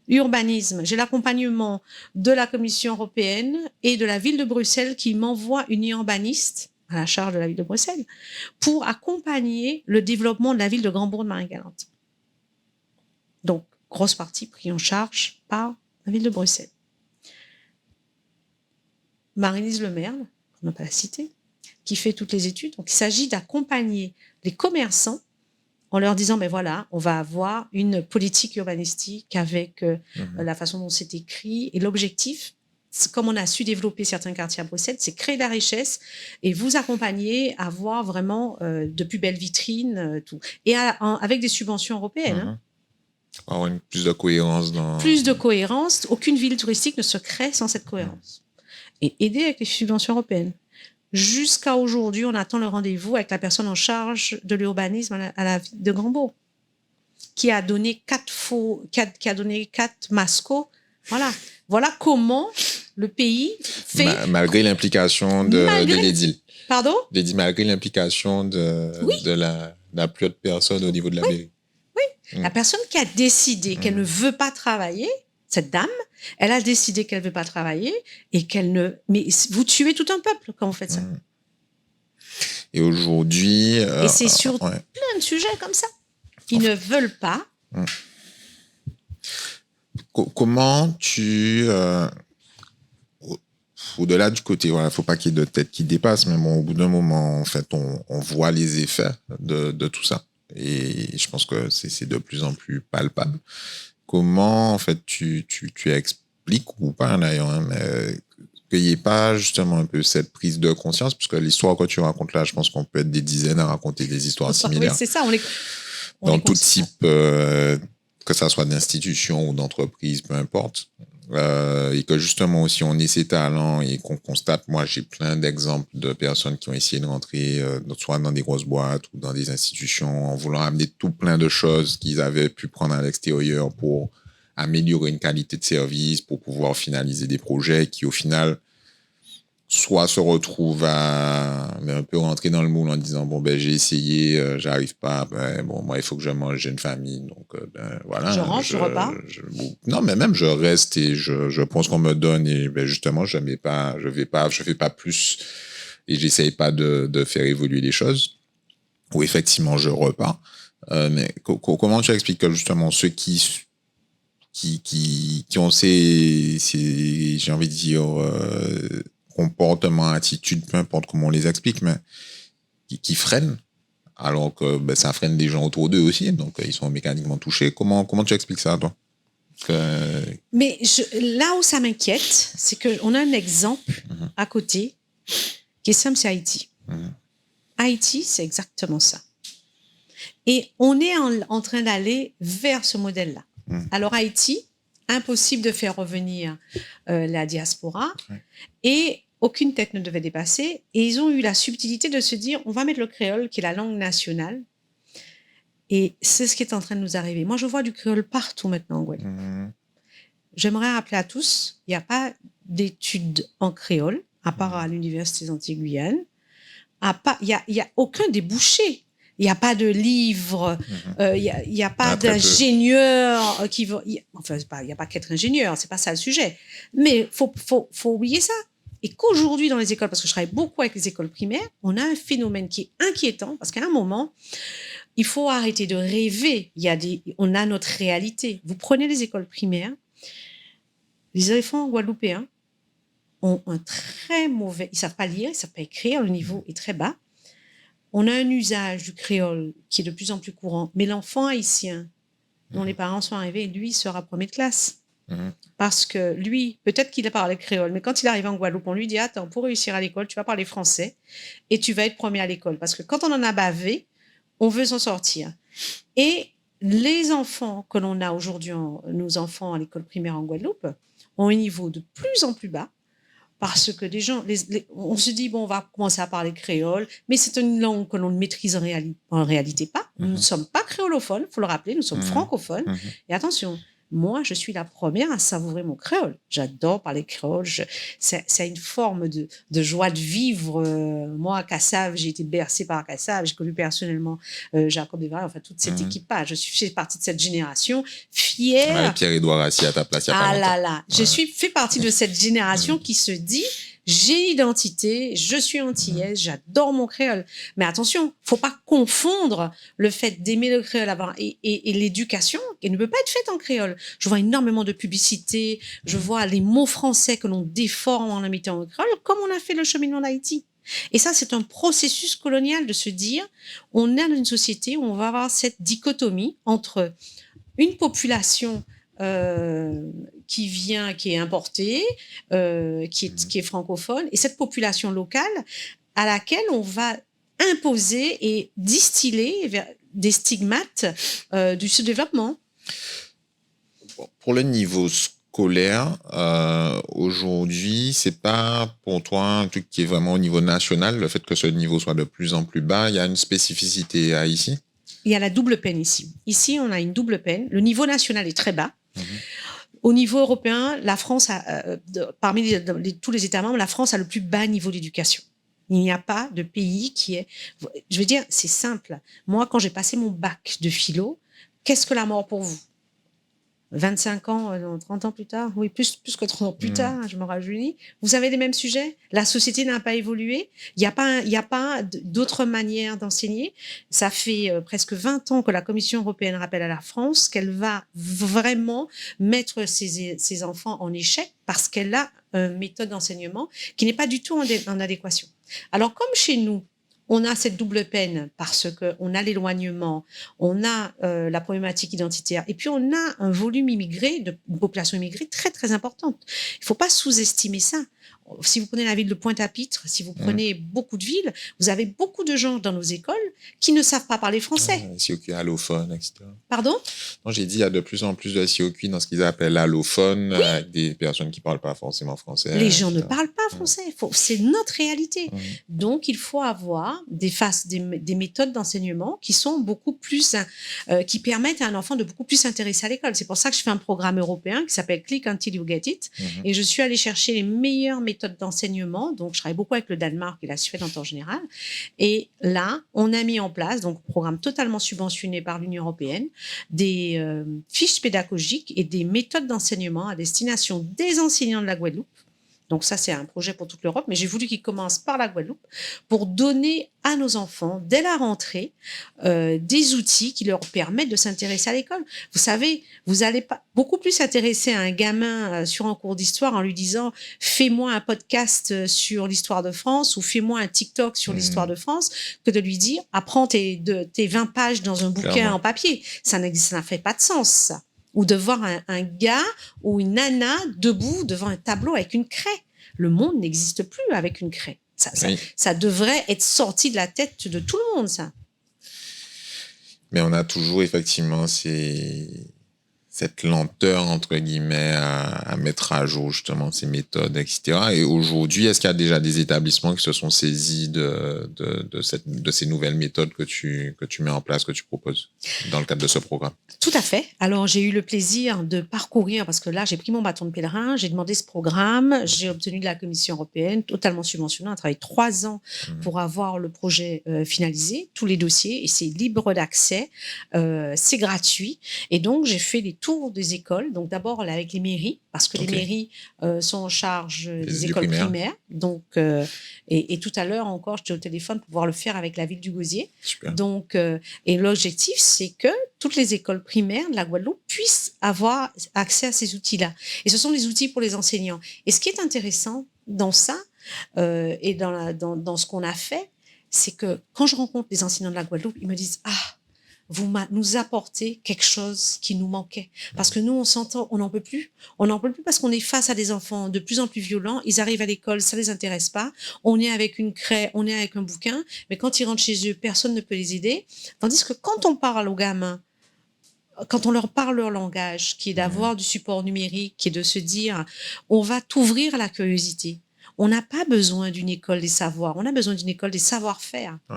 Urbanisme, j'ai l'accompagnement de la Commission européenne et de la ville de Bruxelles qui m'envoie une urbaniste à la charge de la ville de Bruxelles pour accompagner le développement de la ville de Grand-Bourg de Marie-Galante. Donc, grosse partie prise en charge par la ville de Bruxelles. Marie-Lise Lemerle, on n'a pas la citer, qui fait toutes les études. Donc, il s'agit d'accompagner les commerçants en leur disant, voilà, on va avoir une politique urbanistique avec la façon dont c'est écrit. Et l'objectif, comme on a su développer certains quartiers à Bruxelles, c'est créer de la richesse et vous accompagner à avoir vraiment de plus belles vitrines, tout. Et avec des subventions européennes. Avoir plus de cohérence dans... Plus de cohérence. Aucune ville touristique ne se crée sans cette cohérence. Et aider avec les subventions européennes. Jusqu'à aujourd'hui, on attend le rendez-vous avec la personne en charge de l'urbanisme à la ville de Grand-Bourg, qui a donné 4 mascots. Voilà comment le pays fait... Malgré l'implication de l'édile. Pardon ? Malgré l'implication de la plus haute personne au niveau de la mairie. Oui, la personne qui a décidé qu'elle ne veut pas travailler, cette dame, elle a décidé qu'elle ne veut pas travailler et qu'elle ne... Mais vous tuez tout un peuple quand vous faites ça. Et aujourd'hui... et c'est sur plein de sujets comme ça. Ils ne veulent pas. Comment tu... au-delà du côté, il ne faut pas qu'il y ait de tête qui dépasse, mais au bout d'un moment, en fait, on voit les effets de tout ça. Et je pense que c'est de plus en plus palpable. Comment, en fait, tu expliques, ou pas d'ailleurs, mais qu'il n'y ait pas justement un peu cette prise de conscience, puisque l'histoire que tu racontes là, je pense qu'on peut être des dizaines à raconter des histoires similaires. Oui, c'est ça. dans tout type, que ça soit d'institution ou d'entreprise, peu importe. Et que justement, si on est ses talents et qu'on constate, moi j'ai plein d'exemples de personnes qui ont essayé de rentrer soit dans des grosses boîtes ou dans des institutions en voulant amener tout plein de choses qu'ils avaient pu prendre à l'extérieur pour améliorer une qualité de service, pour pouvoir finaliser des projets qui au final soit se retrouvent à un peu rentrer dans le moule en disant bon ben j'ai essayé, j'arrive pas, ben bon moi il faut que je mange, j'ai une famille, donc ben voilà. Je rentre, je repars. Non mais même je reste et je pense qu'on me donne et ben justement je fais pas plus et j'essaye pas de faire évoluer les choses. Ou effectivement je repars. Mais comment tu expliques que justement ceux qui ont ces j'ai envie de dire comportements, attitudes, peu importe comment on les explique, mais qui freinent, alors que ben, ça freine des gens autour d'eux aussi, donc ils sont mécaniquement touchés. Comment tu expliques ça, toi? Mais là où ça m'inquiète, c'est qu'on a un exemple à côté qui est simple, c'est Haïti. Haïti, c'est exactement ça. Et on est en train d'aller vers ce modèle-là. Alors Haïti, impossible de faire revenir la diaspora et aucune tête ne devait dépasser. Et ils ont eu la subtilité de se dire, on va mettre le créole, qui est la langue nationale. Et c'est ce qui est en train de nous arriver. Moi, je vois du créole partout maintenant en Guadeloupe. J'aimerais rappeler à tous, il n'y a pas d'études en créole, à part à l'Université des Antilles-Guyane. Il n'y a aucun débouché. Il n'y a pas de livre, il n'y a pas d'ingénieur qui va... Enfin, il n'y a pas qu'être ingénieur, c'est pas ça le sujet. Mais faut oublier ça. Et qu'aujourd'hui, dans les écoles, parce que je travaille beaucoup avec les écoles primaires, on a un phénomène qui est inquiétant, parce qu'à un moment, il faut arrêter de rêver. On a notre réalité. Vous prenez les écoles primaires, les enfants guadeloupéens ont un très mauvais... Ils ne savent pas lire, ils ne savent pas écrire, le niveau est très bas. On a un usage du créole qui est de plus en plus courant, mais l'enfant haïtien dont les parents sont arrivés, lui, sera premier de classe. Parce que lui, peut-être qu'il a parlé créole, mais quand il arrive en Guadeloupe, on lui dit, attends, pour réussir à l'école, tu vas parler français et tu vas être premier à l'école. Parce que quand on en a bavé, on veut s'en sortir. Et les enfants que l'on a aujourd'hui, nos enfants à l'école primaire en Guadeloupe, ont un niveau de plus en plus bas. Parce que des gens, on se dit, bon, on va commencer à parler créole, mais c'est une langue que l'on ne maîtrise en réalité pas. Nous ne sommes pas créolophones, il faut le rappeler, nous sommes francophones. Et attention, moi, je suis la première à savourer mon créole. J'adore parler créole. C'est une forme de joie de vivre. Moi, à Cassave, j'ai été bercée par Cassave. J'ai connu personnellement Jacob Desvarieux, enfin toute cette équipage. Je fais partie de cette génération fière. Pierre-Édouard assis à ta place il y a pas longtemps. Ah là là, je fais partie de cette génération qui se dit, j'ai identité, je suis antillaise, j'adore mon créole. Mais attention, faut pas confondre le fait d'aimer le créole avant et l'éducation qui ne peut pas être faite en créole. Je vois énormément de publicités, je vois les mots français que l'on déforme en imitant en créole, comme on a fait le cheminement d'Haïti. Et ça, c'est un processus colonial de se dire, on est dans une société où on va avoir cette dichotomie entre une population qui est importée, qui est francophone, et cette population locale à laquelle on va imposer et distiller des stigmates du sous-développement. Pour le niveau scolaire, aujourd'hui, c'est pas pour toi un truc qui est vraiment au niveau national, le fait que ce niveau soit de plus en plus bas. Il y a une spécificité à ici? Il y a la double peine ici. Ici, on a une double peine. Le niveau national est très bas. Au niveau européen, la France, parmi tous les États membres, la France a le plus bas niveau d'éducation. Il n'y a pas de pays qui est... Je veux dire, c'est simple. Moi, quand j'ai passé mon bac de philo, qu'est-ce que la mort pour vous ? 25 ans, 30 ans plus tard, oui, plus que 30 ans plus tard, je me rajeunis. Vous avez les mêmes sujets? La société n'a pas évolué. Il n'y a pas d'autre manière d'enseigner. Ça fait presque 20 ans que la Commission européenne rappelle à la France qu'elle va vraiment mettre ses enfants en échec parce qu'elle a une méthode d'enseignement qui n'est pas du tout en adéquation. Alors, comme chez nous, on a cette double peine parce qu'on a l'éloignement, on a la problématique identitaire et puis on a un volume immigré, une population immigrée très, très importante. Il ne faut pas sous-estimer ça. si vous prenez la ville de Pointe-à-Pitre, si vous prenez beaucoup de villes, vous avez beaucoup de gens dans nos écoles qui ne savent pas parler français. COQ allophone, etc. Pardon? Non, j'ai dit, il y a de plus en plus de COQ dans ce qu'ils appellent l'allophone, avec des personnes qui ne parlent pas forcément français. Les gens ne parlent pas français. C'est notre réalité. Donc, il faut avoir des méthodes d'enseignement qui sont beaucoup plus, qui permettent à un enfant de beaucoup plus s'intéresser à l'école. C'est pour ça que je fais un programme européen qui s'appelle Click Until You Get It. Et je suis allée chercher les meilleures méthodes d'enseignement. Donc, je travaille beaucoup avec le Danemark et la Suède en temps général. Et là, on a mis en place, donc, un programme totalement subventionné par l'Union européenne, des fiches pédagogiques et des méthodes d'enseignement à destination des enseignants de la Guadeloupe. Donc ça, c'est un projet pour toute l'Europe, mais j'ai voulu qu'il commence par la Guadeloupe pour donner à nos enfants, dès la rentrée, des outils qui leur permettent de s'intéresser à l'école. Vous savez, vous allez pas beaucoup plus s'intéresser à un gamin sur un cours d'histoire en lui disant « fais-moi un podcast sur l'histoire de France » ou « fais-moi un TikTok sur l'histoire de France » que de lui dire « apprends tes 20 pages dans un bouquin en papier ». Ça n'a fait pas de sens, ça. Ou de voir un gars ou une nana debout devant un tableau avec une craie. Le monde n'existe plus avec une craie. Ça devrait être sorti de la tête de tout le monde, ça. Mais on a toujours effectivement cette lenteur, entre guillemets, à mettre à jour justement ces méthodes, etc. Et aujourd'hui, est-ce qu'il y a déjà des établissements qui se sont saisis de ces nouvelles méthodes que tu mets en place, que tu proposes dans le cadre de ce programme? Tout à fait. Alors, j'ai eu le plaisir de parcourir, parce que là, j'ai pris mon bâton de pèlerin, j'ai demandé ce programme, j'ai obtenu de la Commission européenne, totalement subventionné. On a travaillé 3 ans pour avoir le projet finalisé, tous les dossiers, et c'est libre d'accès, c'est gratuit. Et donc, j'ai fait les tours des écoles. Donc, d'abord, avec les mairies, parce que les mairies sont en charge des écoles primaires. Donc, et tout à l'heure encore, j'étais au téléphone pour pouvoir le faire avec la ville du Gosier. Super. Donc, et l'objectif, c'est que toutes les écoles primaires de la Guadeloupe puissent avoir accès à ces outils-là. Et ce sont des outils pour les enseignants. Et ce qui est intéressant dans ça, et dans ce qu'on a fait, c'est que quand je rencontre les enseignants de la Guadeloupe, ils me disent « Ah, vous nous apportez quelque chose qui nous manquait. » Parce que nous, on s'entend, on n'en peut plus. On n'en peut plus parce qu'on est face à des enfants de plus en plus violents. Ils arrivent à l'école, ça les intéresse pas. On est avec une craie, on est avec un bouquin. Mais quand ils rentrent chez eux, personne ne peut les aider. Tandis que quand on parle aux gamins, quand on leur parle leur langage, qui est d'avoir du support numérique, qui est de se dire, on va t'ouvrir à la curiosité. On n'a pas besoin d'une école des savoirs, on a besoin d'une école des savoir-faire. Ouais.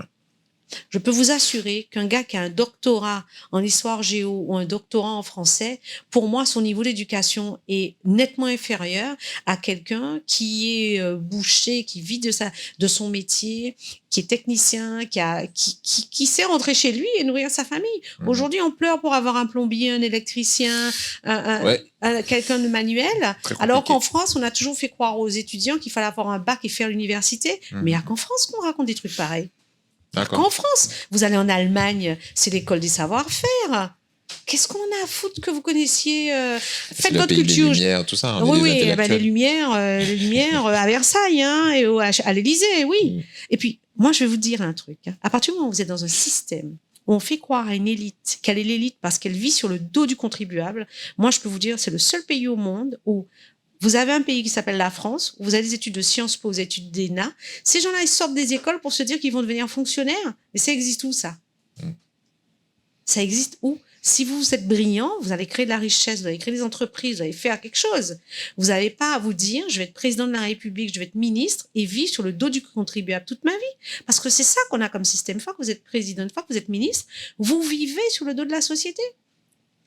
Je peux vous assurer qu'un gars qui a un doctorat en histoire géo ou un doctorat en français, pour moi, son niveau d'éducation est nettement inférieur à quelqu'un qui est boucher, qui vit de son métier, qui est technicien, qui sait rentrer chez lui et nourrir sa famille. Aujourd'hui, on pleure pour avoir un plombier, un électricien, quelqu'un de manuel, alors qu'en France, on a toujours fait croire aux étudiants qu'il fallait avoir un bac et faire l'université. Mais il n'y a qu'en France qu'on raconte des trucs pareils. En France, vous allez en Allemagne, c'est l'école des savoir-faire. Qu'est-ce qu'on en a à foutre que vous connaissiez faites votre culture. Les Lumières, tout ça. Oui, les Lumières à Versailles et à l'Élysée, oui. Et puis, moi, je vais vous dire un truc. À partir du moment où vous êtes dans un système où on fait croire à une élite qu'elle est l'élite parce qu'elle vit sur le dos du contribuable, moi, je peux vous dire, c'est le seul pays au monde où vous avez un pays qui s'appelle la France, où vous avez des études de Sciences Po, des études d'ENA. Ces gens-là, ils sortent des écoles pour se dire qu'ils vont devenir fonctionnaires. Mais ça existe où, ça? Ça existe où? Si vous êtes brillant, vous allez créer de la richesse, vous allez créer des entreprises, vous allez faire quelque chose. Vous n'allez pas à vous dire, je vais être président de la République, je vais être ministre et vivre sur le dos du contribuable toute ma vie. Parce que c'est ça qu'on a comme système. Une fois que vous êtes président, une fois que vous êtes ministre, vous vivez sur le dos de la société.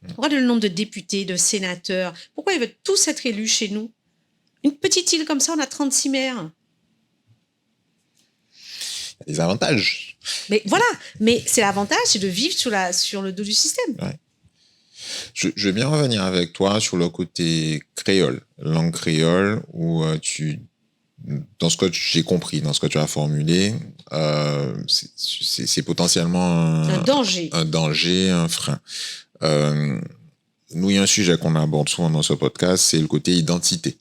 Pourquoi le nombre de députés, de sénateurs? Pourquoi ils veulent tous être élus chez nous? Une petite île comme ça, on a 36 maires. Les avantages. Mais voilà, mais c'est l'avantage, c'est de vivre sur le dos du système. Ouais. Je vais bien revenir avec toi sur le côté créole, langue créole, où dans ce que j'ai compris, dans ce que tu as formulé, c'est potentiellement un danger. Un danger, un frein. Nous, il y a un sujet qu'on aborde souvent dans ce podcast, c'est le côté identité.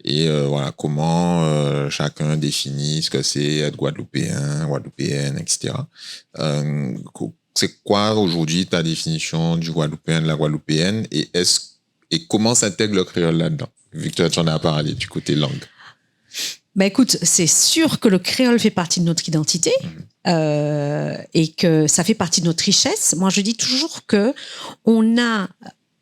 Et voilà, comment chacun définit ce que c'est être guadeloupéen, guadeloupéenne, etc. C'est quoi aujourd'hui ta définition du guadeloupéen, de la guadeloupéenne, et comment s'intègre le créole là-dedans, vu que tu en as parlé du côté langue? Écoute, c'est sûr que le créole fait partie de notre identité et que ça fait partie de notre richesse. Moi, je dis toujours que on a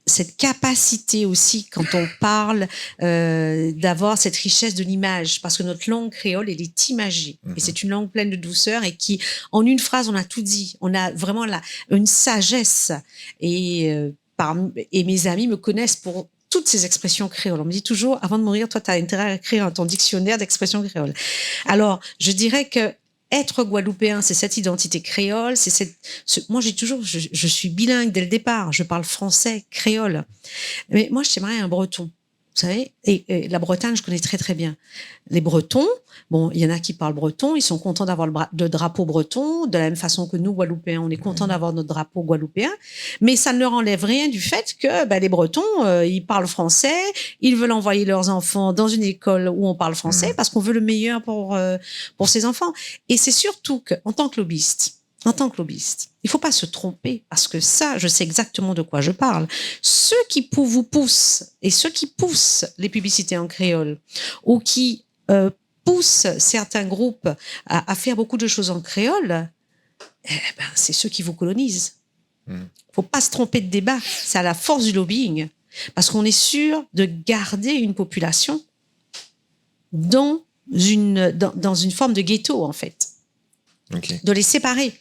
cette capacité aussi, quand on parle, d'avoir cette richesse de l'image, parce que notre langue créole, elle est imagée. Et c'est une langue pleine de douceur et qui, en une phrase, on a tout dit. On a vraiment une sagesse. Et mes amis me connaissent pour toutes ces expressions créoles. On me dit toujours, avant de mourir, toi, tu as intérêt à écrire ton dictionnaire d'expressions créoles. Alors, je dirais que être guadeloupéen, c'est cette identité créole, moi, j'ai toujours, je suis bilingue dès le départ. Je parle français, créole. Mais moi, j'aimerais un breton. Vous savez, et la Bretagne, je connais très très bien. Les Bretons, bon, il y en a qui parlent breton, ils sont contents d'avoir le drapeau breton, de la même façon que nous, Guadeloupéens, on est contents d'avoir notre drapeau guadeloupéen, mais ça ne leur enlève rien du fait que les Bretons, ils parlent français, ils veulent envoyer leurs enfants dans une école où on parle français parce qu'on veut le meilleur pour ces enfants. Et c'est surtout qu'en tant que lobbyiste, il faut pas se tromper parce que ça, je sais exactement de quoi je parle. Ceux qui vous poussent et ceux qui poussent les publicités en créole ou qui poussent certains groupes à faire beaucoup de choses en créole, c'est ceux qui vous colonisent. Faut pas se tromper de débat. C'est à la force du lobbying parce qu'on est sûr de garder une population dans une forme de ghetto en fait. Okay. De les séparer.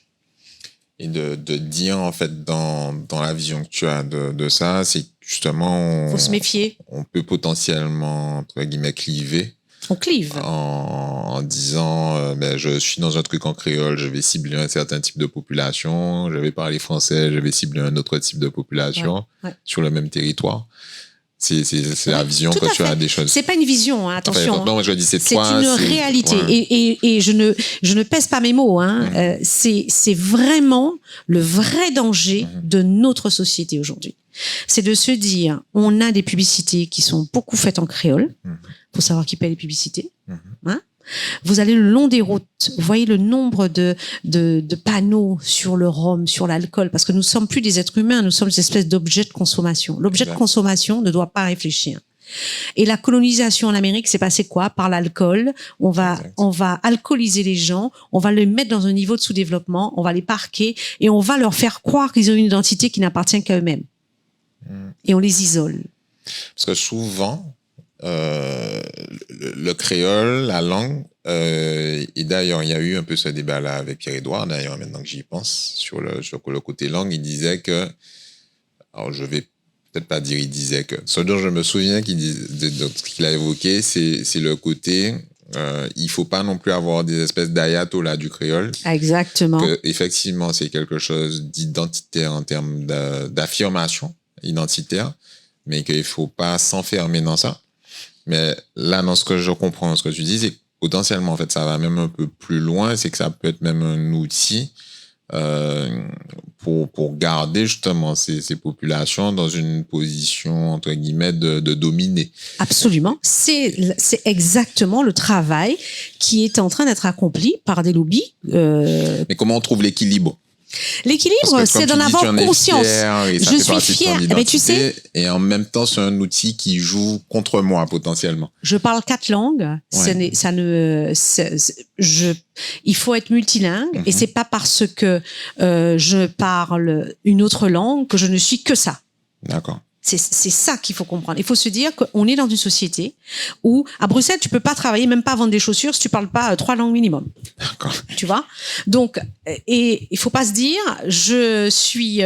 Et de dire, en fait, dans la vision que tu as de ça, c'est justement... Faut se méfier. On peut potentiellement, entre guillemets, cliver. On clive. En disant, je suis dans un truc en créole, je vais cibler un certain type de population, je vais parler français, je vais cibler un autre type de population sur le même territoire. C'est la vision que tu as des choses. C'est pas une vision, hein, attention. Enfin, non, je dis c'est une réalité. Ouais. Et je ne pèse pas mes mots. Hein. C'est vraiment le vrai danger de notre société aujourd'hui. C'est de se dire, on a des publicités qui sont beaucoup faites en créole. Faut savoir qui paie les publicités. Hein. Vous allez le long des routes, vous voyez le nombre de panneaux sur le rhum, sur l'alcool, parce que nous sommes plus des êtres humains, nous sommes des espèces d'objets de consommation. L'objet de consommation ne doit pas réfléchir. Et la colonisation en Amérique, c'est passé quoi? Par l'alcool. On va alcooliser les gens, on va les mettre dans un niveau de sous-développement, on va les parquer et on va leur faire croire qu'ils ont une identité qui n'appartient qu'à eux-mêmes. Et on les isole. Parce que souvent, le créole, la langue, et d'ailleurs, il y a eu un peu ce débat-là avec Pierre-Édouard, d'ailleurs, maintenant que j'y pense, sur le côté langue, il disait que, alors je vais peut-être pas dire il disait que, ce dont je me souviens qu'il a évoqué, c'est le côté, il faut pas non plus avoir des espèces d'ayatollahs du créole. Exactement. Que, effectivement, c'est quelque chose d'identitaire en termes d'affirmation identitaire, mais qu'il faut pas s'enfermer dans ça. Mais là, dans ce que je comprends, ce que tu dis, c'est que potentiellement, en fait, ça va même un peu plus loin, c'est que ça peut être même un outil pour garder justement ces populations dans une position, entre guillemets, de dominer. Absolument. C'est exactement le travail qui est en train d'être accompli par des lobbies. Mais comment on trouve l'équilibre? L'équilibre, c'est d'en avoir conscience. Je suis fière. Mais tu sais, et en même temps, c'est un outil qui joue contre moi potentiellement. Je parle 4 langues. Ouais. Il faut être multilingue. Et c'est pas parce que je parle une autre langue que je ne suis que ça. D'accord. C'est ça qu'il faut comprendre. Il faut se dire qu'on est dans une société où, à Bruxelles, tu peux pas travailler, même pas vendre des chaussures si tu parles pas 3 langues minimum. D'accord. Tu vois? Donc, et il faut pas se dire, je suis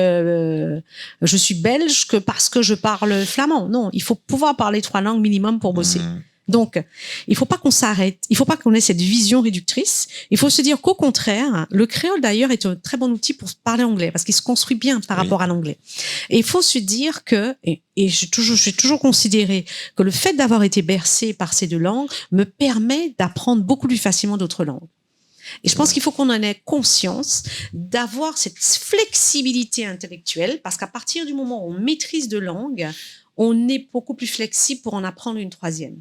belge que parce que je parle flamand. Non, il faut pouvoir parler 3 langues minimum pour bosser. Donc, il faut pas qu'on s'arrête. Il faut pas qu'on ait cette vision réductrice. Il faut se dire qu'au contraire, le créole d'ailleurs est un très bon outil pour parler anglais parce qu'il se construit bien par rapport à l'anglais. Et il faut se dire que, et j'ai toujours considéré que le fait d'avoir été bercé par ces 2 langues me permet d'apprendre beaucoup plus facilement d'autres langues. Et je pense qu'il faut qu'on en ait conscience, d'avoir cette flexibilité intellectuelle, parce qu'à partir du moment où on maîtrise 2 langues, on est beaucoup plus flexible pour en apprendre une 3e.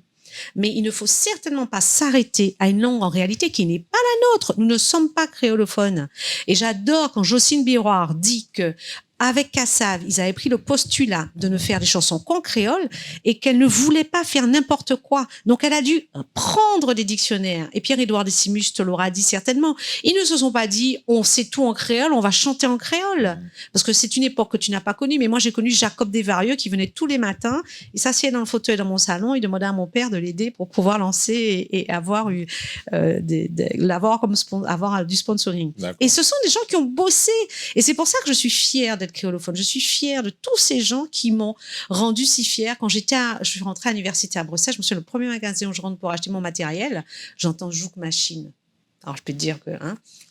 Mais il ne faut certainement pas s'arrêter à une langue en réalité qui n'est pas la nôtre. Nous ne sommes pas créolophones. Et j'adore quand Jocelyne Biroir dit que avec Kassav, ils avaient pris le postulat de ne faire des chansons qu'en créole et qu'elle ne voulait pas faire n'importe quoi. Donc, elle a dû prendre des dictionnaires. Et Pierre-Édouard Décimus te l'aura dit certainement. Ils ne se sont pas dit, on sait tout en créole, on va chanter en créole. Parce que c'est une époque que tu n'as pas connue. Mais moi, j'ai connu Jacob Desvarieux qui venait tous les matins. Il s'assied dans le fauteuil dans mon salon. Il demandait à mon père de l'aider pour pouvoir lancer et avoir avoir du sponsoring. D'accord. Et ce sont des gens qui ont bossé. Et c'est pour ça que je suis fière d'être créolophone. Je suis fière de tous ces gens qui m'ont rendu si fière. Quand je suis rentrée à l'université à Bruxelles, je me souviens, le premier magasin où je rentre pour acheter mon matériel, j'entends Jouk Machine. Alors, je peux te dire que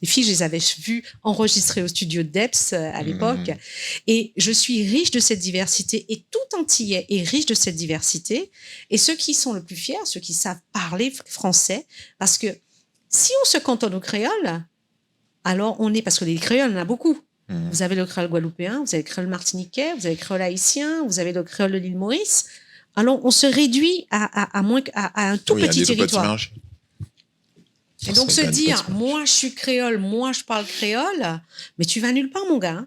les filles, je les avais vues enregistrer au studio d'Eps à l'époque. Et je suis riche de cette diversité. Et tout Antillais est riche de cette diversité. Et ceux qui sont le plus fiers, ceux qui savent parler français, parce que si on se cantonne au créole, alors parce que les créoles, il y en a beaucoup. Vous avez le créole guadeloupéen, vous avez le créole martiniquais, vous avez le créole haïtien, vous avez le créole de l'île Maurice. Alors, on se réduit à un tout petit territoire. Et donc, se dire, moi, je suis créole, moi, je parle créole, mais tu vas nulle part, mon gars.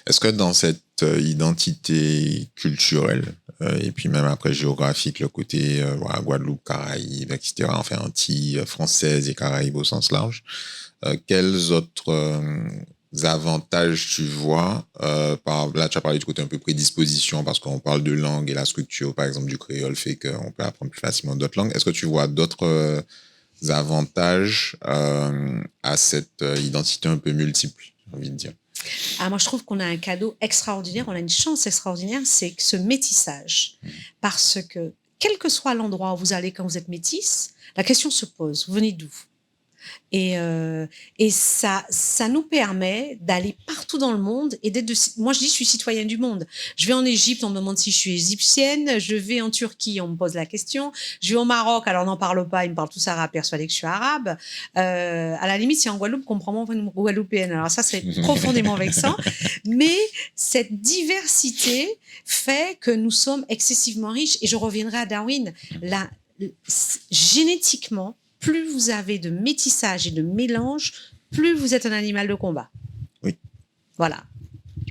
Est-ce que dans cette identité culturelle, et puis même après géographique, le côté Guadeloupe, Caraïbes, etc., enfin Antilles françaises et Caraïbes au sens large, quels autres avantages tu vois là, tu as parlé du côté un peu prédisposition parce qu'on parle de langue et la structure, par exemple, du créole fait qu'on peut apprendre plus facilement d'autres langues. Est-ce que tu vois d'autres avantages à cette identité un peu multiple, j'ai envie de dire? Moi, je trouve qu'on a un cadeau extraordinaire, on a une chance extraordinaire, c'est ce métissage. Parce que, quel que soit l'endroit où vous allez quand vous êtes métisse, la question se pose, vous venez d'où ? Et ça nous permet d'aller partout dans le monde et moi je dis je suis citoyenne du monde. Je vais en Égypte, on me demande si je suis égyptienne. Je vais en Turquie, on me pose la question. Je vais au Maroc, alors on n'en parle pas, ils me parlent tous arabe, persuadés que je suis arabe. À la limite, si en Guadeloupe, comprends-moi une guadeloupéenne. Alors ça, c'est profondément vexant. Mais cette diversité fait que nous sommes excessivement riches. Et je reviendrai à Darwin. Génétiquement, plus vous avez de métissage et de mélange, plus vous êtes un animal de combat. Oui. Voilà.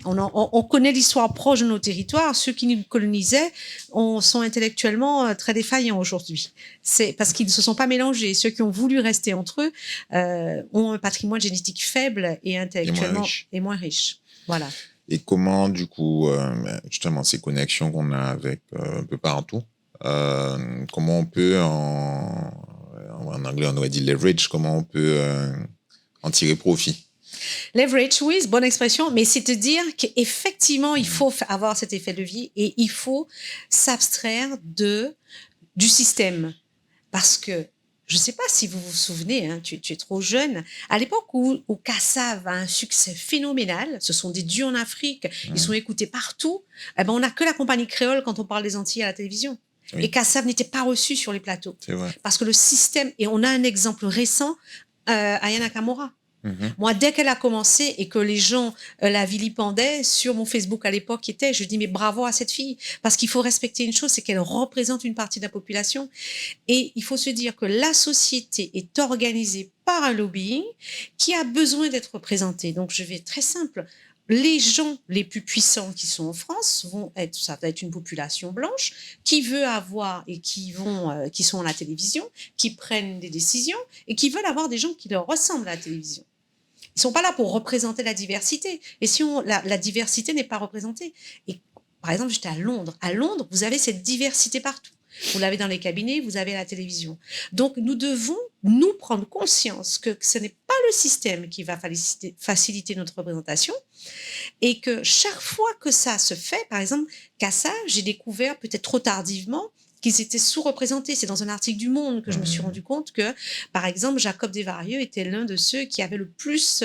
On connaît l'histoire proche de nos territoires. Ceux qui nous colonisaient sont intellectuellement très défaillants aujourd'hui. C'est parce qu'ils ne se sont pas mélangés. Ceux qui ont voulu rester entre eux ont un patrimoine génétique faible et intellectuellement et moins riche. Voilà. Et comment, du coup, justement, ces connexions qu'on a avec un peu partout, comment on peut en anglais, on aurait dit leverage, comment on peut en tirer profit? Leverage, oui, bonne expression, mais c'est de dire qu'effectivement, il faut avoir cet effet de levier et il faut s'abstraire du système. Parce que, je ne sais pas si vous vous souvenez, tu es trop jeune, à l'époque où Kassav a un succès phénoménal, ce sont des dieux en Afrique, ils sont écoutés partout, on n'a que la compagnie créole quand on parle des Antilles à la télévision. Oui. Et Kassav n'était pas reçu sur les plateaux. C'est vrai. Parce que le système, et on a un exemple récent, Aya Nakamura. Moi, dès qu'elle a commencé et que les gens la vilipendaient sur mon Facebook à l'époque, je dis mais bravo à cette fille, parce qu'il faut respecter une chose, c'est qu'elle représente une partie de la population et il faut se dire que la société est organisée par un lobbying qui a besoin d'être représenté. Donc, je vais être très simple. Les gens les plus puissants qui sont en France ça va être une population blanche qui veut avoir et qui sont à la télévision, qui prennent des décisions et qui veulent avoir des gens qui leur ressemblent à la télévision. Ils sont pas là pour représenter la diversité. Et si la diversité n'est pas représentée. Et par exemple, j'étais à Londres. À Londres, vous avez cette diversité partout. Vous l'avez dans les cabinets, vous avez à la télévision. Donc, nous devons, nous, prendre conscience que ce n'est pas le système qui va faciliter notre représentation et que chaque fois que ça se fait, par exemple, Kassav, j'ai découvert peut-être trop tardivement qu'ils étaient sous-représentés. C'est dans un article du Monde que je me suis rendu compte que, par exemple, Jacob Desvarieux était l'un de ceux qui avait le plus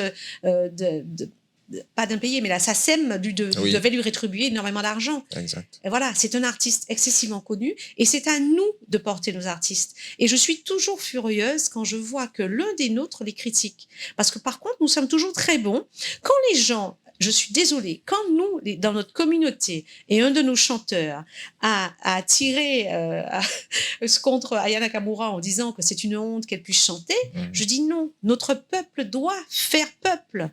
pas d'impayé, mais la SACEM devait lui rétribuer énormément d'argent. Exact. Et voilà, c'est un artiste excessivement connu et c'est à nous de porter nos artistes. Et je suis toujours furieuse quand je vois que l'un des nôtres les critique. Parce que par contre, nous sommes toujours très bons. Quand les gens, je suis désolée, quand nous, dans notre communauté, et un de nos chanteurs a tiré contre Aya Nakamura en disant que c'est une honte qu'elle puisse chanter, je dis non, notre peuple doit faire peuple.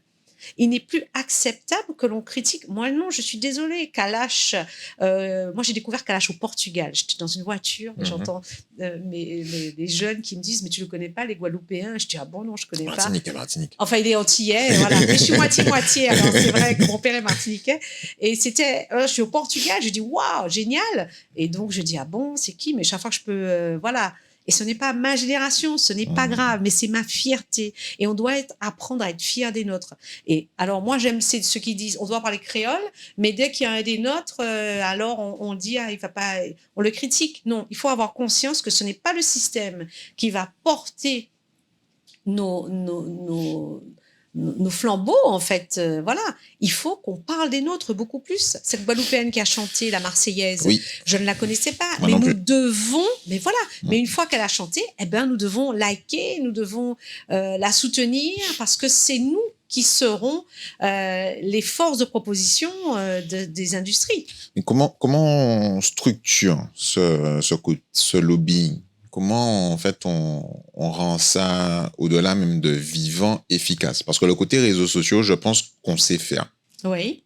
Il n'est plus acceptable que l'on critique. Moi, non, je suis désolée. Kalash, moi, j'ai découvert Kalash au Portugal. J'étais dans une voiture et j'entends les jeunes qui me disent « Mais tu ne le connais pas, les Guadeloupéens ?» Je dis « Ah bon, non, je ne connais pas. » Martinique. Enfin, il est antillais, voilà. Mais je suis moitié-moitié. Alors, c'est vrai que mon père est martiniquais. Et je suis au Portugal. Je dis « Waouh, génial !» Et donc, je dis « Ah bon, c'est qui ?» Mais chaque fois que je peux, voilà. Et ce n'est pas ma génération, ce n'est pas grave, mais c'est ma fierté. Et on doit apprendre à être fier des nôtres. Et alors, moi, j'aime ceux qui disent, on doit parler créole, mais dès qu'il y a un des nôtres, alors on dit, ah, il va pas, on le critique. Non, il faut avoir conscience que ce n'est pas le système qui va porter nos flambeaux, en fait. Voilà. Il faut qu'on parle des nôtres beaucoup plus. Cette Guadeloupéenne qui a chanté la Marseillaise, oui. Je ne la connaissais pas, mais nous devons, mais voilà. Mais une fois qu'elle a chanté, eh ben, nous devons liker, nous devons la soutenir parce que c'est nous qui seront les forces de proposition des industries. Mais comment on structure ce lobbying? Comment, en fait, on rend ça, au-delà même de vivant, efficace? Parce que le côté réseaux sociaux, je pense qu'on sait faire. Oui.